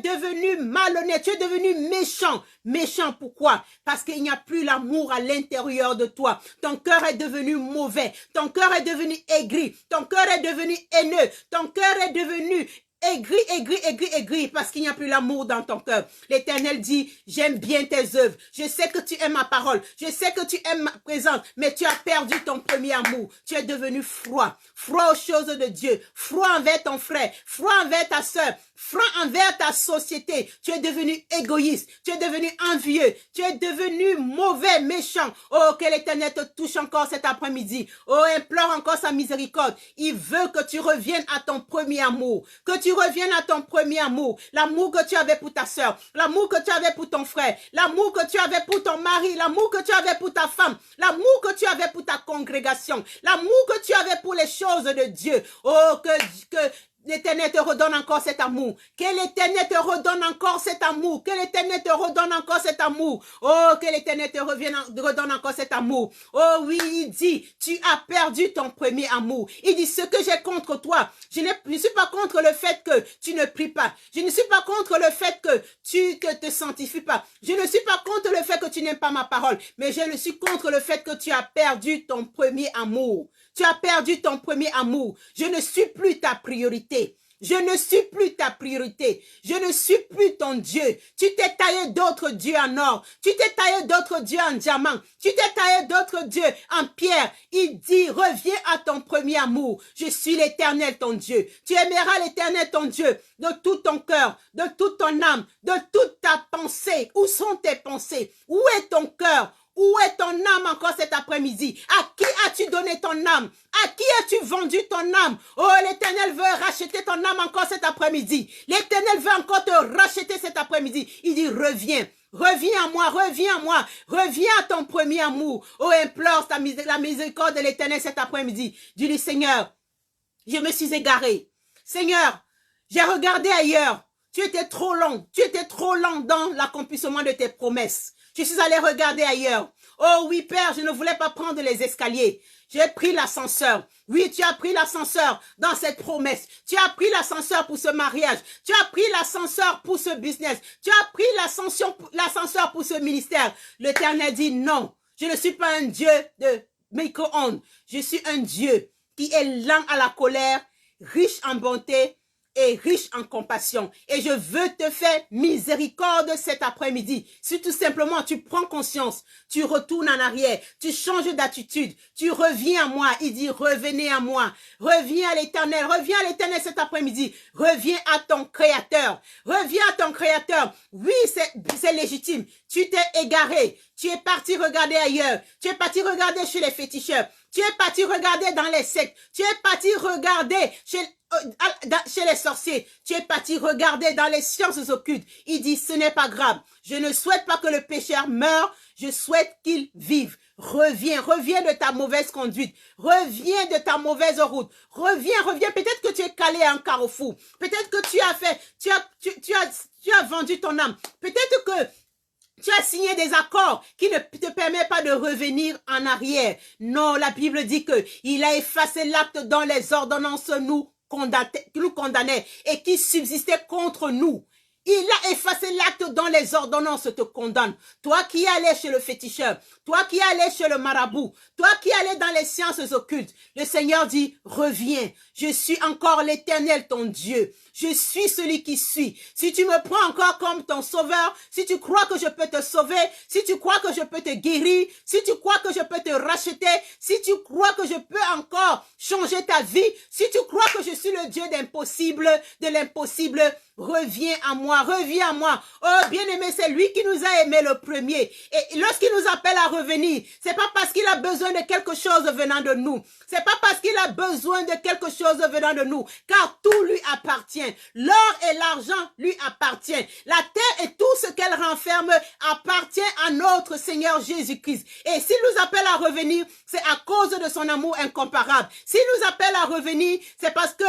S1: devenu méchant. Méchant, pourquoi? Parce qu'il n'y a plus l'amour à l'intérieur de toi. Ton cœur est devenu mauvais, ton cœur est devenu aigri, ton cœur est devenu haineux, ton cœur est devenu aigri, parce qu'il n'y a plus l'amour dans ton cœur. L'Éternel dit, j'aime bien tes œuvres. Je sais que tu aimes ma parole. Je sais que tu aimes ma présence, mais tu as perdu ton premier amour. Tu es devenu froid aux choses de Dieu, froid envers ton frère, froid envers ta sœur, froid envers ta société. Tu es devenu égoïste, tu es devenu envieux, tu es devenu mauvais, méchant. Oh, que l'Éternel te touche encore cet après-midi. Oh, implore encore sa miséricorde. Il veut que tu reviennes à ton premier amour, que tu reviennes à ton premier amour, l'amour que tu avais pour ta sœur, l'amour que tu avais pour ton frère, l'amour que tu avais pour ton mari, l'amour que tu avais pour ta femme, l'amour que tu avais pour ta congrégation, l'amour que tu avais pour les choses de Dieu. Oh, que l'Éternel te redonne encore cet amour. Que l'Éternel te redonne encore cet amour. Que l'Éternel te redonne encore cet amour. Oh, que l'Éternel te redonne encore cet amour. Oh oui, il dit, tu as perdu ton premier amour. Il dit, ce que j'ai contre toi, je ne suis pas contre le fait que tu ne pries pas. Je ne suis pas contre le fait que tu te sanctifies pas. Je ne suis pas contre le fait que tu n'aimes pas ma parole. Mais je suis contre le fait que tu as perdu ton premier amour. Tu as perdu ton premier amour. Je ne suis plus ta priorité. Je ne suis plus ta priorité. Je ne suis plus ton Dieu. Tu t'es taillé d'autres dieux en or. Tu t'es taillé d'autres dieux en diamant. Tu t'es taillé d'autres dieux en pierre. Il dit, reviens à ton premier amour. Je suis l'Éternel, ton Dieu. Tu aimeras l'Éternel, ton Dieu, de tout ton cœur, de toute ton âme, de toute ta pensée. Où sont tes pensées? Où est ton cœur? Où est ton âme encore cet après-midi? À qui as-tu donné ton âme? À qui as-tu vendu ton âme? Oh, l'Éternel veut racheter ton âme encore cet après-midi. L'Éternel veut encore te racheter cet après-midi. Il dit, reviens. Reviens à moi, reviens à moi, reviens à ton premier amour. Oh, implore la miséricorde de l'Éternel cet après-midi. Dis-lui, Seigneur, je me suis égaré. Seigneur, j'ai regardé ailleurs. Tu étais trop long dans l'accomplissement de tes promesses. Je suis allé regarder ailleurs. Oh oui, Père, je ne voulais pas prendre les escaliers. J'ai pris l'ascenseur. Oui, tu as pris l'ascenseur dans cette promesse. Tu as pris l'ascenseur pour ce mariage. Tu as pris l'ascenseur pour ce business. Tu as pris l'ascenseur pour ce ministère. L'Éternel dit non. Je ne suis pas un Dieu de micro-ondes. Je suis un Dieu qui est lent à la colère, riche en bonté et riche en compassion. Et je veux te faire miséricorde cet après-midi. Si tout simplement tu prends conscience, tu retournes en arrière, tu changes d'attitude, tu reviens à moi. Il dit revenez à moi. Reviens à l'Éternel cet après-midi. Reviens à ton Créateur. Reviens à ton Créateur. Oui, c'est légitime. Tu t'es égaré. Tu es parti regarder ailleurs. Tu es parti regarder chez les féticheurs. Tu es parti regarder dans les sectes. Tu es parti regarder chez les sorciers. Tu es parti regarder dans les sciences occultes. Il dit, ce n'est pas grave. Je ne souhaite pas que le pécheur meure. Je souhaite qu'il vive. Reviens de ta mauvaise conduite. Reviens de ta mauvaise route. Reviens. Peut-être que tu es calé à un carrefour. Peut-être que tu as vendu ton âme. Peut-être que tu as signé des accords qui ne te permettent pas de revenir en arrière. Non, la Bible dit que il a effacé l'acte dont les ordonnances nous condamnaient et qui subsistait contre nous. Il a effacé l'acte dont les ordonnances te condamnent. Toi qui allais chez le féticheur, toi qui allais chez le marabout, toi qui allais dans les sciences occultes, le Seigneur dit, reviens, je suis encore l'Éternel ton Dieu. Je suis celui qui suis. Si tu me prends encore comme ton sauveur, si tu crois que je peux te sauver, si tu crois que je peux te guérir, si tu crois que je peux te racheter, si tu crois que je peux encore changer ta vie, si tu crois que je suis le Dieu de l'impossible, reviens à moi, reviens à moi. Oh, bien-aimé, c'est lui qui nous a aimés le premier. Et lorsqu'il nous appelle à revenir, c'est pas parce qu'il a besoin de quelque chose venant de nous. C'est pas parce qu'il a besoin de quelque chose venant de nous, car tout lui appartient. L'or et l'argent lui appartiennent. La terre et tout ce qu'elle renferme appartient à notre Seigneur Jésus-Christ. Et s'il nous appelle à revenir, c'est à cause de son amour incomparable. S'il nous appelle à revenir, c'est parce que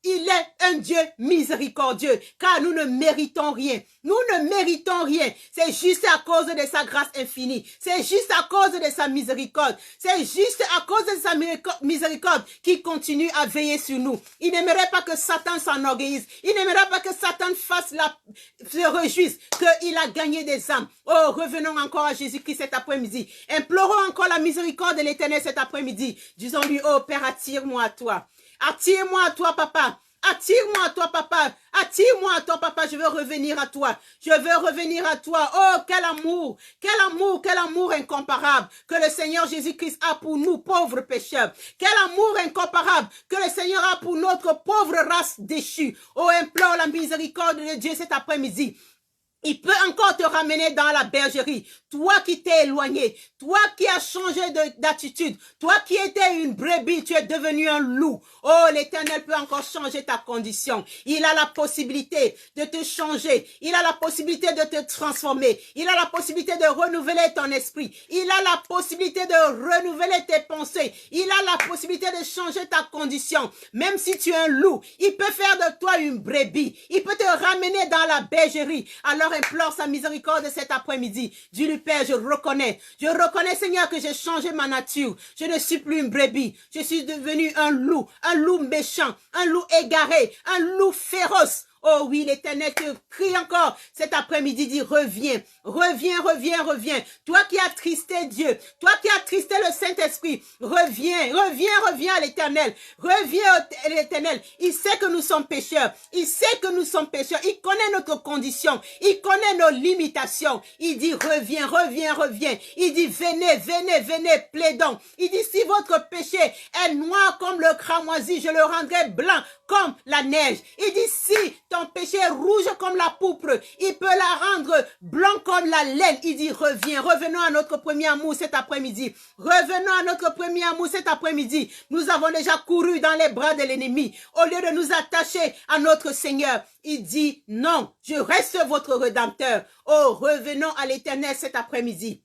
S1: il est un Dieu miséricordieux, car nous ne méritons rien. Nous ne méritons rien. C'est juste à cause de sa grâce infinie. C'est juste à cause de sa miséricorde. C'est juste à cause de sa miséricorde qu'il continue à veiller sur nous. Il n'aimerait pas que Satan s'enorgueillisse. Il n'aimerait pas que Satan se réjouisse qu'il a gagné des âmes. Oh, revenons encore à Jésus-Christ cet après-midi. Implorons encore la miséricorde de l'Éternel cet après-midi. Disons-lui, oh Père, attire-moi à toi. Attire-moi à toi, papa. Attire-moi à toi, papa. Attire-moi à toi, papa. Je veux revenir à toi. Je veux revenir à toi. Oh, quel amour. Quel amour. Quel amour incomparable que le Seigneur Jésus-Christ a pour nous, pauvres pécheurs. Quel amour incomparable que le Seigneur a pour notre pauvre race déchue. Oh, implore la miséricorde de Dieu cet après-midi. Il peut encore te ramener dans la bergerie. Toi qui t'es éloigné, toi qui as changé d'attitude, toi qui étais une brebis, tu es devenu un loup. Oh, l'Éternel peut encore changer ta condition. Il a la possibilité de te changer. Il a la possibilité de te transformer. Il a la possibilité de renouveler ton esprit. Il a la possibilité de renouveler tes pensées. Il a la possibilité de changer ta condition. Même si tu es un loup, il peut faire de toi une brebis. Il peut te ramener dans la bergerie. Alors implore sa miséricorde cet après-midi. Dis-lui, Père, je reconnais, Seigneur, que j'ai changé ma nature. Je ne suis plus une brebis. Je suis devenu un loup méchant, un loup égaré, un loup féroce. Oh oui, l'Éternel te crie encore cet après-midi, dit reviens, reviens, reviens, reviens. Toi qui as attristé Dieu, toi qui as attristé le Saint-Esprit, reviens, reviens, reviens à l'Éternel. Reviens à l'Éternel. Il sait que nous sommes pécheurs. Il sait que nous sommes pécheurs. Il connaît notre condition. Il connaît nos limitations. Il dit reviens, reviens, reviens. Il dit venez, venez, venez, plaidons. Il dit si votre péché est noir comme le cramoisi, je le rendrai blanc comme la neige. Il dit si ton péché est rouge comme la pourpre, il peut la rendre blanc comme la laine. Il dit reviens, revenons à notre premier amour cet après-midi. Revenons à notre premier amour cet après-midi. Nous avons déjà couru dans les bras de l'ennemi. Au lieu de nous attacher à notre Seigneur, il dit non, je reste votre rédempteur. Oh, revenons à l'Éternel cet après-midi.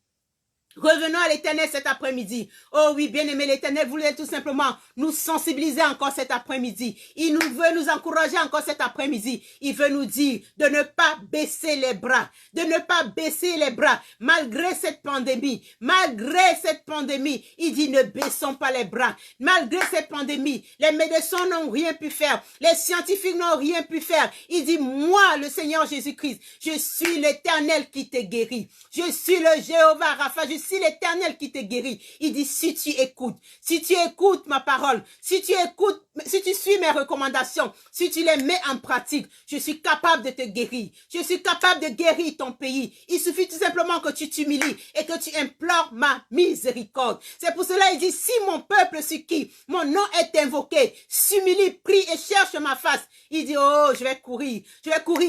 S1: Revenons à l'Éternel cet après-midi. Oh oui, bien-aimé, l'Éternel voulait tout simplement nous sensibiliser encore cet après-midi. Il nous veut nous encourager encore cet après-midi. Il veut nous dire de ne pas baisser les bras. De ne pas baisser les bras. Malgré cette pandémie. Malgré cette pandémie. Il dit ne baissons pas les bras. Malgré cette pandémie. Les médecins n'ont rien pu faire. Les scientifiques n'ont rien pu faire. Il dit moi, le Seigneur Jésus-Christ, je suis l'Éternel qui te guérit. Je suis le Jéhovah Rapha. Je suis l'Éternel qui te guérit. Il dit si tu écoutes ma parole, si tu suis mes recommandations, si tu les mets en pratique, je suis capable de te guérir. Je suis capable de guérir ton pays. Il suffit tout simplement que tu t'humilies et que tu implores ma miséricorde. C'est pour cela il dit si mon peuple sur qui mon nom est invoqué s'humilie, prie et cherche ma face. Il dit oh je vais courir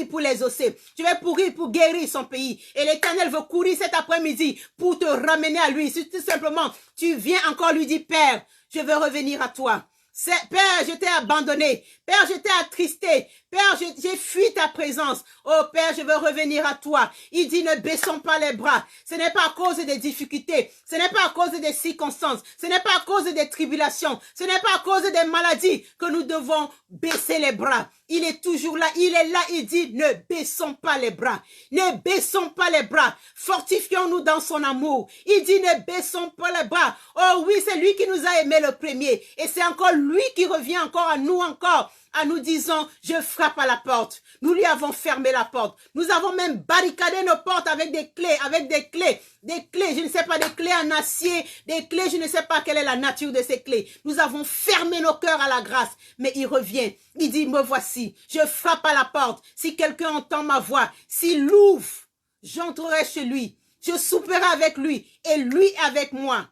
S1: pour les osser, je vais courir pour guérir son pays. Et l'Éternel veut courir cet après-midi pour te ramener à lui. Si tout simplement tu viens encore lui dire Père, je veux revenir à toi. Père, je t'ai abandonné. Père, je t'ai attristé. Père, j'ai fui ta présence. Oh Père, je veux revenir à toi. Il dit ne baissons pas les bras. Ce n'est pas à cause des difficultés. Ce n'est pas à cause des circonstances. Ce n'est pas à cause des tribulations. Ce n'est pas à cause des maladies que nous devons baisser les bras. Il est toujours là. Il est là. Il dit ne baissons pas les bras. Ne baissons pas les bras. Fortifions-nous dans son amour. Il dit ne baissons pas les bras. Oh oui, c'est lui qui nous a aimés le premier. Et c'est encore lui qui revient encore à nous encore. En nous disant, je frappe à la porte. Nous lui avons fermé la porte. Nous avons même barricadé nos portes avec des clés, je ne sais pas, des clés en acier, des clés, je ne sais pas quelle est la nature de ces clés. Nous avons fermé nos cœurs à la grâce. Mais il revient. Il dit, me voici. Je frappe à la porte. Si quelqu'un entend ma voix, s'il l'ouvre, j'entrerai chez lui. Je souperai avec lui et lui avec moi.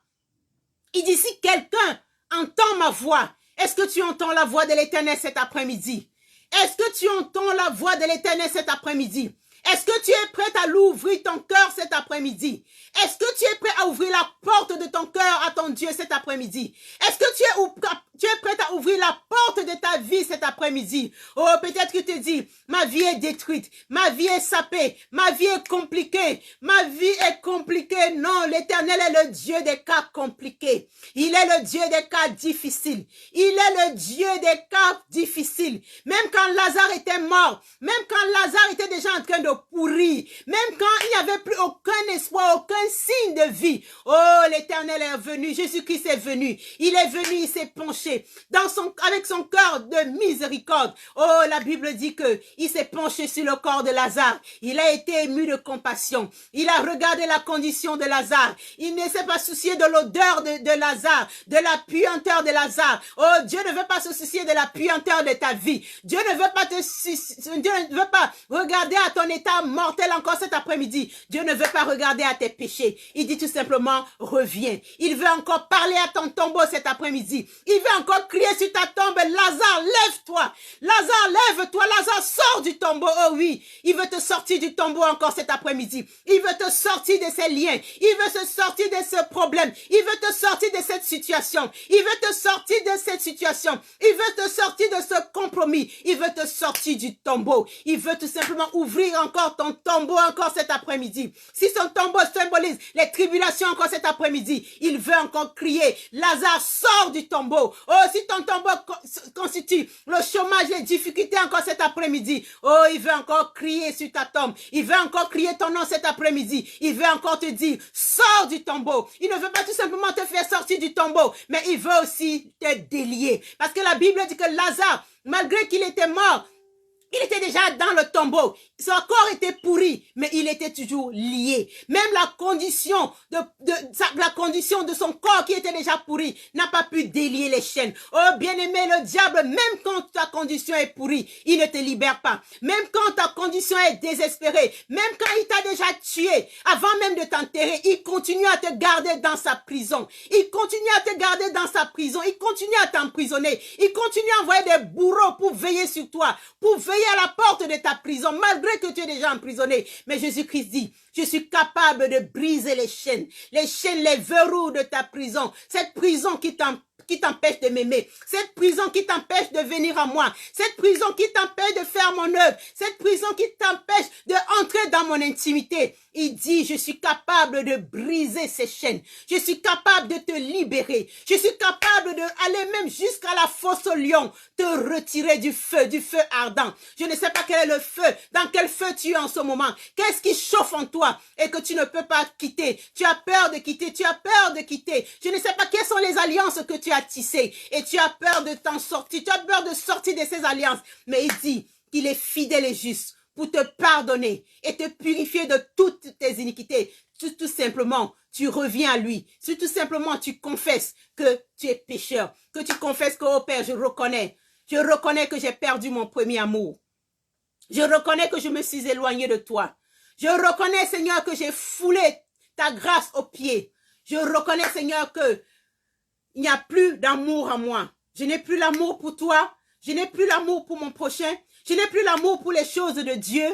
S1: Il dit, si quelqu'un entend ma voix, est-ce que tu entends la voix de l'Éternel cet après-midi? Est-ce que tu entends la voix de l'Éternel cet après-midi? Est-ce que tu es prêt à l'ouvrir ton cœur cet après-midi? Est-ce que tu es prêt à ouvrir la porte de ton cœur à ton Dieu cet après-midi? Est-ce que tu es prêt à ouvrir la porte de ta vie cet après-midi? Oh, peut-être que tu te dis, ma vie est détruite, ma vie est sapée, ma vie est compliquée, ma vie est compliquée. Non, l'Éternel est le Dieu des cas compliqués. Il est le Dieu des cas difficiles. Il est le Dieu des cas difficiles. Même quand Lazare était mort, même quand Lazare était déjà en train de pourrir, même quand il n'y avait plus aucun espoir, aucun signe de vie. Oh, l'Éternel est venu, Jésus-Christ est venu. Il est venu, il s'est penché avec son cœur de miséricorde. Oh, la Bible dit que il s'est penché sur le corps de Lazare. Il a été ému de compassion. Il a regardé la condition de Lazare. Il ne s'est pas soucié de l'odeur de Lazare, de la puanteur de Lazare. Oh, Dieu ne veut pas se soucier de la puanteur de ta vie. Dieu ne veut pas regarder à ton état mortel encore cet après-midi. Dieu ne veut pas regarder à tes péchés. Il dit tout simplement, reviens. Il veut encore parler à ton tombeau cet après-midi. Il veut encore crier sur ta tombe, Lazare, lève-toi. Lazare, lève-toi. Lazare, sors du tombeau. Oh oui, il veut te sortir du tombeau encore cet après-midi. Il veut te sortir de ces liens. Il veut te sortir de ce problème. Il veut te sortir de cette situation. Il veut te sortir de cette situation. Il veut te sortir de ce compromis. Il veut te sortir du tombeau. Il veut tout simplement ouvrir encore ton tombeau encore cet après-midi. Si son tombeau symbolise les tribulations encore cet après-midi, il veut encore crier, Lazare, sors du tombeau. Oh, si ton tombeau constitue le chômage, les difficultés encore cet après-midi, oh, il veut encore crier sur ta tombe. Il veut encore crier ton nom cet après-midi. Il veut encore te dire, sors du tombeau. Il ne veut pas tout simplement te faire sortir du tombeau, mais il veut aussi te délier. Parce que la Bible dit que Lazare, malgré qu'il était mort, Il était déjà dans le tombeau. Son corps était pourri, mais il était toujours lié. Même la condition de son corps qui était déjà pourri n'a pas pu délier les chaînes. Oh, bien-aimé, le diable, même quand ta condition est pourrie, il ne te libère pas. Même quand ta condition est désespérée, même quand il t'a déjà tué, avant même de t'enterrer, il continue à te garder dans sa prison. Il continue à te garder dans sa prison. Il continue à t'emprisonner. Il continue à envoyer des bourreaux pour veiller sur toi, pour veiller à la porte de ta prison, malgré que tu es déjà emprisonné. Mais Jésus-Christ dit, je suis capable de briser les chaînes, les verrous de ta prison, cette prison qui t'empêche de m'aimer, cette prison qui t'empêche de venir à moi, cette prison qui t'empêche de faire mon œuvre, cette prison qui t'empêche d'entrer dans mon intimité. Il dit, je suis capable de briser ces chaînes, je suis capable de te libérer, je suis capable d'aller même jusqu'à la fosse au lion, te retirer du feu ardent. Je ne sais pas quel est le feu, dans quel feu tu es en ce moment, qu'est-ce qui chauffe en toi et que tu ne peux pas quitter. Tu as peur de quitter, tu as peur de quitter. Je ne sais pas quelles sont les alliances que tu as tissées et tu as peur de t'en sortir, tu as peur de sortir de ces alliances. Mais il dit qu'il est fidèle et juste pour te pardonner et te purifier de toutes tes iniquités. Tout simplement, tu reviens à lui. Si tout simplement tu confesses que tu es pécheur, que tu confesses que, oh Père, je reconnais que j'ai perdu mon premier amour. Je reconnais que je me suis éloigné de toi. Je reconnais, Seigneur, que j'ai foulé ta grâce aux pieds. Je reconnais, Seigneur, que il n'y a plus d'amour en moi. Je n'ai plus l'amour pour toi. Je n'ai plus l'amour pour mon prochain. Je n'ai plus l'amour pour les choses de Dieu.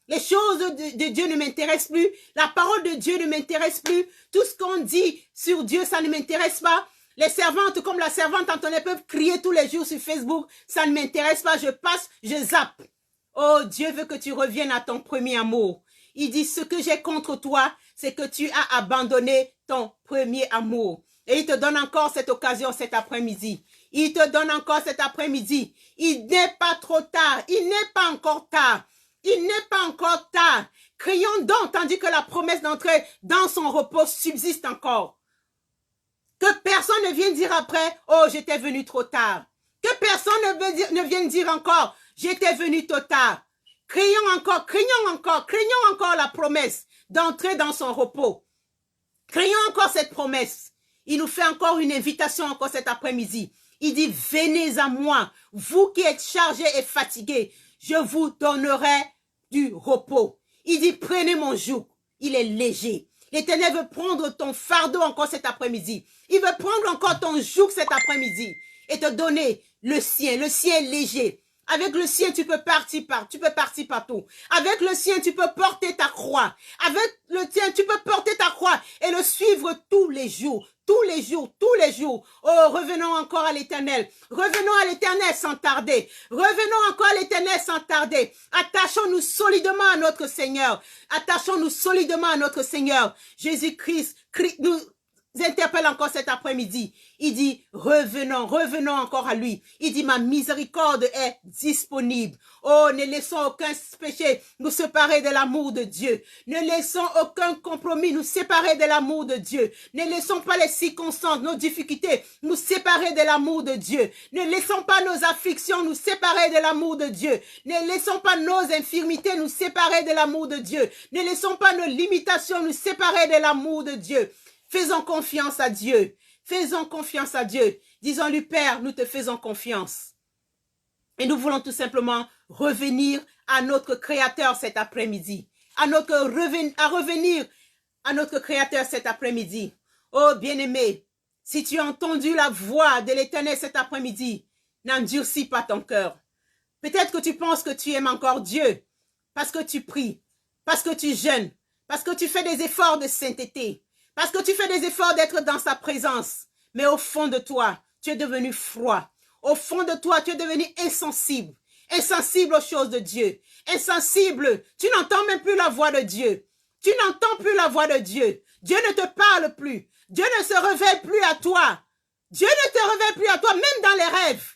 S1: Les choses de Dieu ne m'intéressent plus. La parole de Dieu ne m'intéresse plus. Tout ce qu'on dit sur Dieu, ça ne m'intéresse pas. Les servantes, comme la servante Antoinette, peuvent crier tous les jours sur Facebook. Ça ne m'intéresse pas. Je passe, je zappe. Oh, Dieu veut que tu reviennes à ton premier amour. Il dit, ce que j'ai contre toi, c'est que tu as abandonné ton premier amour. Et il te donne encore cette occasion cet après-midi. Il te donne encore cet après-midi. Il n'est pas trop tard. Il n'est pas encore tard. Il n'est pas encore tard. Crions donc, tandis que la promesse d'entrer dans son repos subsiste encore. Que personne ne vienne dire après, oh, j'étais venu trop tard. Que personne ne vienne dire encore, j'étais venu trop tard. Crions encore la promesse d'entrer dans son repos. Crions encore cette promesse. Il nous fait encore une invitation encore cet après-midi. Il dit, venez à moi, vous qui êtes chargés et fatigués, je vous donnerai du repos. Il dit, prenez mon joug, il est léger. L'Éternel veut prendre ton fardeau encore cet après-midi. Il veut prendre encore ton joug cet après-midi et te donner le sien léger. Avec le sien, tu peux partir partout. Avec le sien, tu peux porter ta croix. Avec le sien, tu peux porter ta croix et le suivre tous les jours. Tous les jours. Oh, revenons encore à l'Éternel. Revenons à l'Éternel sans tarder. Revenons encore à l'Éternel sans tarder. Attachons-nous solidement à notre Seigneur. Attachons-nous solidement à notre Seigneur. Jésus-Christ nous interpelle encore cet après-midi. Il dit, revenons encore à lui. Il dit, ma miséricorde est disponible. Oh, ne laissons aucun péché nous séparer de l'amour de Dieu. Ne laissons aucun compromis nous séparer de l'amour de Dieu. Ne laissons pas les circonstances, nos difficultés nous séparer de l'amour de Dieu. Ne laissons pas nos afflictions nous séparer de l'amour de Dieu. Ne laissons pas nos infirmités nous séparer de l'amour de Dieu. Ne laissons pas nos limitations nous séparer de l'amour de Dieu. Faisons confiance à Dieu. Faisons confiance à Dieu. Disons-lui, Père, nous te faisons confiance. Et nous voulons tout simplement revenir à notre Créateur cet après-midi. À revenir à notre Créateur cet après-midi. Oh, bien-aimé, si tu as entendu la voix de l'Éternel cet après-midi, n'endurcis pas ton cœur. Peut-être que tu penses que tu aimes encore Dieu parce que tu pries, parce que tu jeûnes, parce que tu fais des efforts de sainteté. Parce que tu fais des efforts d'être dans sa présence. Mais au fond de toi, tu es devenu froid. Au fond de toi, tu es devenu insensible. Insensible aux choses de Dieu. Insensible. Tu n'entends même plus la voix de Dieu. Tu n'entends plus la voix de Dieu. Dieu ne te parle plus. Dieu ne se révèle plus à toi. Dieu ne te révèle plus à toi, même dans les rêves.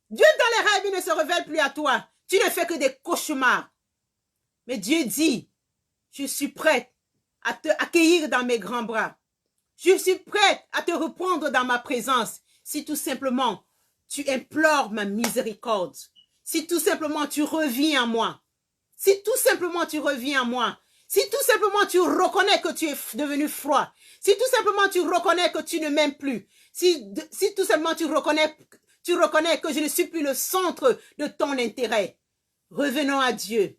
S1: Dieu dans les rêves, il ne se révèle plus à toi. Tu ne fais que des cauchemars. Mais Dieu dit, je suis prête à te accueillir dans mes grands bras. Je suis prête à te reprendre dans ma présence si tout simplement tu implores ma miséricorde. si tout simplement tu reviens à moi, si tout simplement tu reviens à moi, si tout simplement tu reconnais que tu es devenu froid, si tout simplement tu reconnais que tu ne m'aimes plus, si tout simplement tu reconnais que je ne suis plus le centre de ton intérêt, revenons à Dieu.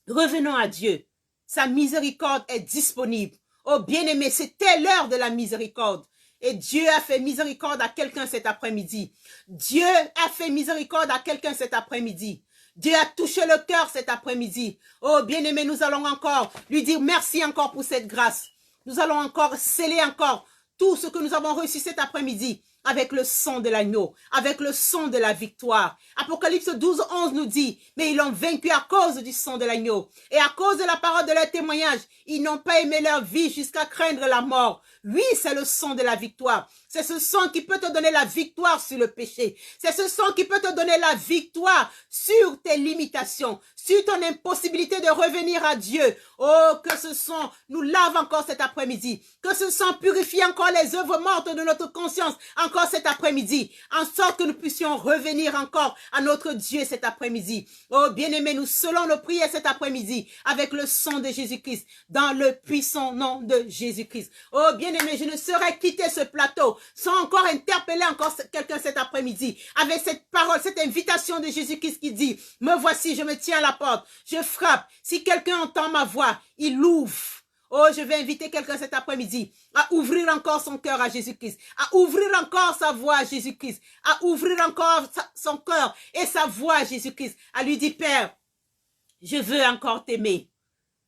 S1: Revenons à Dieu. Sa miséricorde est disponible. Oh bien-aimé, c'était l'heure de la miséricorde. Et Dieu a fait miséricorde à quelqu'un cet après-midi. Dieu a fait miséricorde à quelqu'un cet après-midi. Dieu a touché le cœur cet après-midi. Oh bien-aimé, nous allons encore lui dire merci encore pour cette grâce. Nous allons encore sceller encore tout ce que nous avons reçu cet après-midi avec le sang de l'agneau, avec le sang de la victoire. Apocalypse 12, 11 nous dit, mais ils l'ont vaincu à cause du sang de l'agneau. Et à cause de la parole de leur témoignage, ils n'ont pas aimé leur vie jusqu'à craindre la mort. Oui, c'est le sang de la victoire. C'est ce sang qui peut te donner la victoire sur le péché. C'est ce sang qui peut te donner la victoire sur tes limitations, sur ton impossibilité de revenir à Dieu. Oh, que ce sang nous lave encore cet après-midi. Que ce sang purifie encore les œuvres mortes de notre conscience encore cet après-midi, en sorte que nous puissions revenir encore à notre Dieu cet après-midi. Oh, bien-aimés, nous scellons nos prières cet après-midi avec le sang de Jésus-Christ, dans le puissant nom de Jésus-Christ. Oh, bien-aimés, je ne saurais quitter ce plateau sans encore interpeller encore quelqu'un cet après-midi avec cette parole, cette invitation de Jésus-Christ qui dit, me voici, je me tiens à la porte, je frappe. Si quelqu'un entend ma voix, il ouvre. Oh, je vais inviter quelqu'un cet après-midi à ouvrir encore son cœur à Jésus-Christ, à ouvrir encore sa voix à Jésus-Christ, à ouvrir encore son cœur et sa voix à Jésus-Christ, à lui dire, Père, je veux encore t'aimer.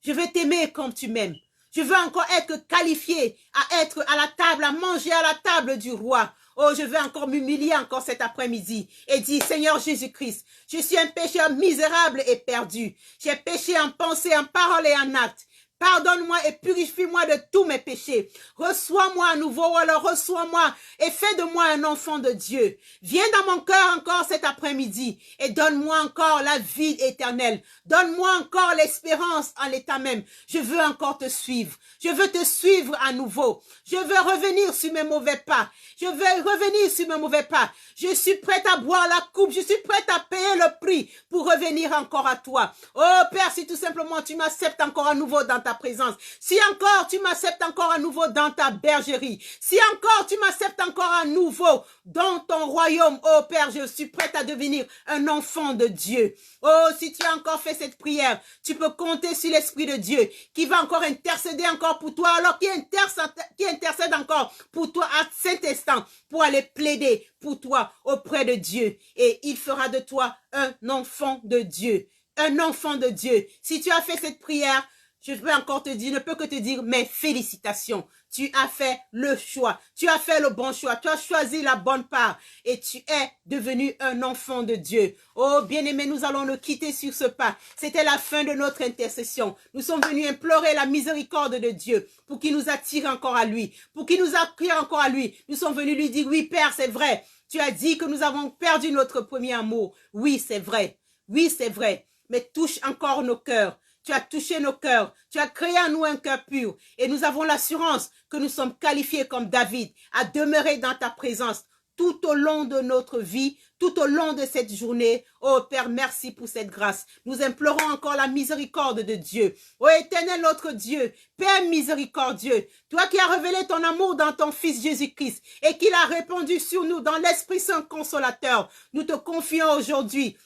S1: Je veux t'aimer comme tu m'aimes. Je veux encore être qualifié à être à la table, à manger à la table du roi. Oh, je veux encore m'humilier encore cet après-midi et dire, Seigneur Jésus-Christ, je suis un pécheur misérable et perdu. J'ai péché en pensée, en parole et en acte. Pardonne-moi et purifie-moi de tous mes péchés. Reçois-moi à nouveau, ou alors reçois-moi et fais de moi un enfant de Dieu. Viens dans mon cœur encore cet après-midi et donne-moi encore la vie éternelle. Donne-moi encore l'espérance en l'état même. Je veux encore te suivre. Je veux te suivre à nouveau. Je veux revenir sur mes mauvais pas. Je veux revenir sur mes mauvais pas. Je suis prête à boire la coupe. Je suis prête à payer le prix pour revenir encore à toi. Oh Père, si tout simplement tu m'acceptes encore à nouveau dans ta présence, si encore tu m'acceptes encore à nouveau dans ta bergerie, si encore tu m'acceptes encore à nouveau dans ton royaume, oh Père, je suis prête à devenir un enfant de Dieu. Oh, si tu as encore fait cette prière, tu peux compter sur l'Esprit de Dieu qui va encore intercéder encore pour toi, alors qui intercède encore pour toi à cet instant pour aller plaider pour toi auprès de Dieu. Et il fera de toi un enfant de Dieu. Un enfant de Dieu. Si tu as fait cette prière, je peux encore te dire, ne peux que te dire mes félicitations. Tu as fait le choix. Tu as fait le bon choix. Tu as choisi la bonne part. Et tu es devenu un enfant de Dieu. Oh, bien-aimé, nous allons nous quitter sur ce pas. C'était la fin de notre intercession. Nous sommes venus implorer la miséricorde de Dieu pour qu'il nous attire encore à lui. Pour qu'il nous attire encore à lui. Nous sommes venus lui dire, oui, Père, c'est vrai. Tu as dit que nous avons perdu notre premier amour. Oui, c'est vrai. Oui, c'est vrai. Mais touche encore nos cœurs. Tu as touché nos cœurs. Tu as créé en nous un cœur pur. Et nous avons l'assurance que nous sommes qualifiés comme David à demeurer dans ta présence tout au long de notre vie, tout au long de cette journée. Oh Père, merci pour cette grâce. Nous implorons encore la miséricorde de Dieu. Oh Éternel notre Dieu, Père miséricordieux, toi qui as révélé ton amour dans ton Fils Jésus-Christ et qui l'a répandu sur nous dans l'Esprit Saint consolateur, nous te confions aujourd'hui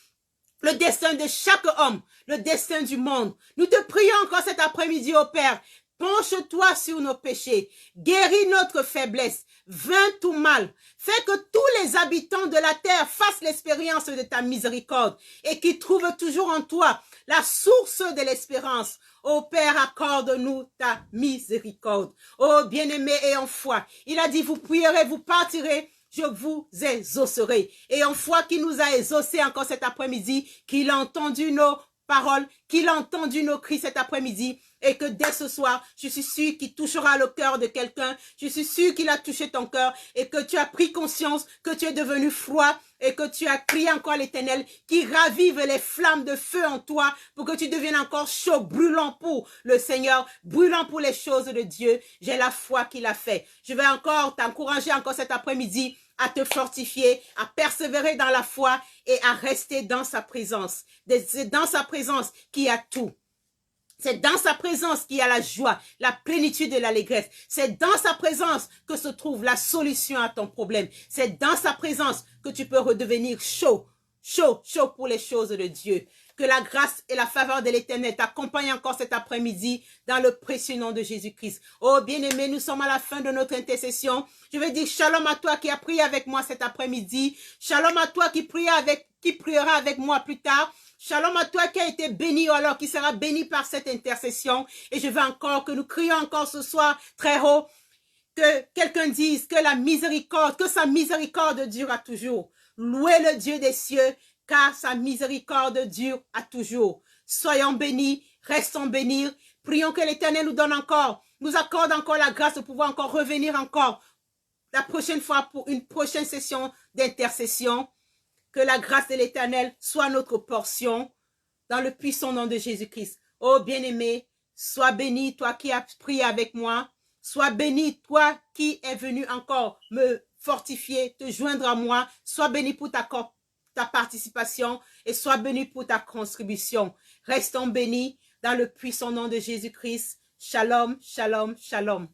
S1: le destin de chaque homme, le destin du monde. Nous te prions encore cet après-midi, ô Père. Penche-toi sur nos péchés. Guéris notre faiblesse. Vains tout mal. Fais que tous les habitants de la terre fassent l'expérience de ta miséricorde et qu'ils trouvent toujours en toi la source de l'espérance. Ô Père, accorde-nous ta miséricorde. Ô bien-aimé et en foi. Il a dit, vous prierez, vous partirez. Je vous exaucerai. Et en foi qu'il nous a exaucés encore cet après-midi, qu'il a entendu nos paroles, qu'il a entendu nos cris cet après-midi, Et que dès ce soir, je suis sûre qu'il touchera le cœur de quelqu'un. Je suis sûre qu'il a touché ton cœur et que tu as pris conscience que tu es devenu froid et que tu as crié encore à l'Éternel qui ravive les flammes de feu en toi pour que tu deviennes encore chaud, brûlant pour le Seigneur, brûlant pour les choses de Dieu. J'ai la foi qu'il a fait. Je vais encore t'encourager encore cet après-midi à te fortifier, à persévérer dans la foi et à rester dans sa présence. C'est dans sa présence qu'il y a tout. C'est dans sa présence qu'il y a la joie, la plénitude et l'allégresse. C'est dans sa présence que se trouve la solution à ton problème. C'est dans sa présence que tu peux redevenir chaud, chaud, chaud pour les choses de Dieu. Que la grâce et la faveur de l'Éternel t'accompagnent encore cet après-midi dans le précieux nom de Jésus-Christ. Oh bien-aimé, nous sommes à la fin de notre intercession. Je vais dire shalom à toi qui as prié avec moi cet après-midi. Shalom à toi qui priera avec moi plus tard. Shalom à toi qui a été béni ou alors qui sera béni par cette intercession. Et je veux encore que nous crions encore ce soir très haut. Que quelqu'un dise que la miséricorde, que sa miséricorde dure à toujours. Louez le Dieu des cieux, car sa miséricorde dure à toujours. Soyons bénis, restons bénis. Prions que l'Éternel nous accorde encore la grâce de pouvoir encore revenir encore la prochaine fois pour une prochaine session d'intercession. Que la grâce de l'Éternel soit notre portion dans le puissant nom de Jésus-Christ. Oh bien-aimé, sois béni, toi qui as prié avec moi. Sois béni, toi qui es venu encore me fortifier, te joindre à moi. Sois béni pour ta participation et sois béni pour ta contribution. Restons bénis dans le puissant nom de Jésus-Christ. Shalom, shalom, shalom.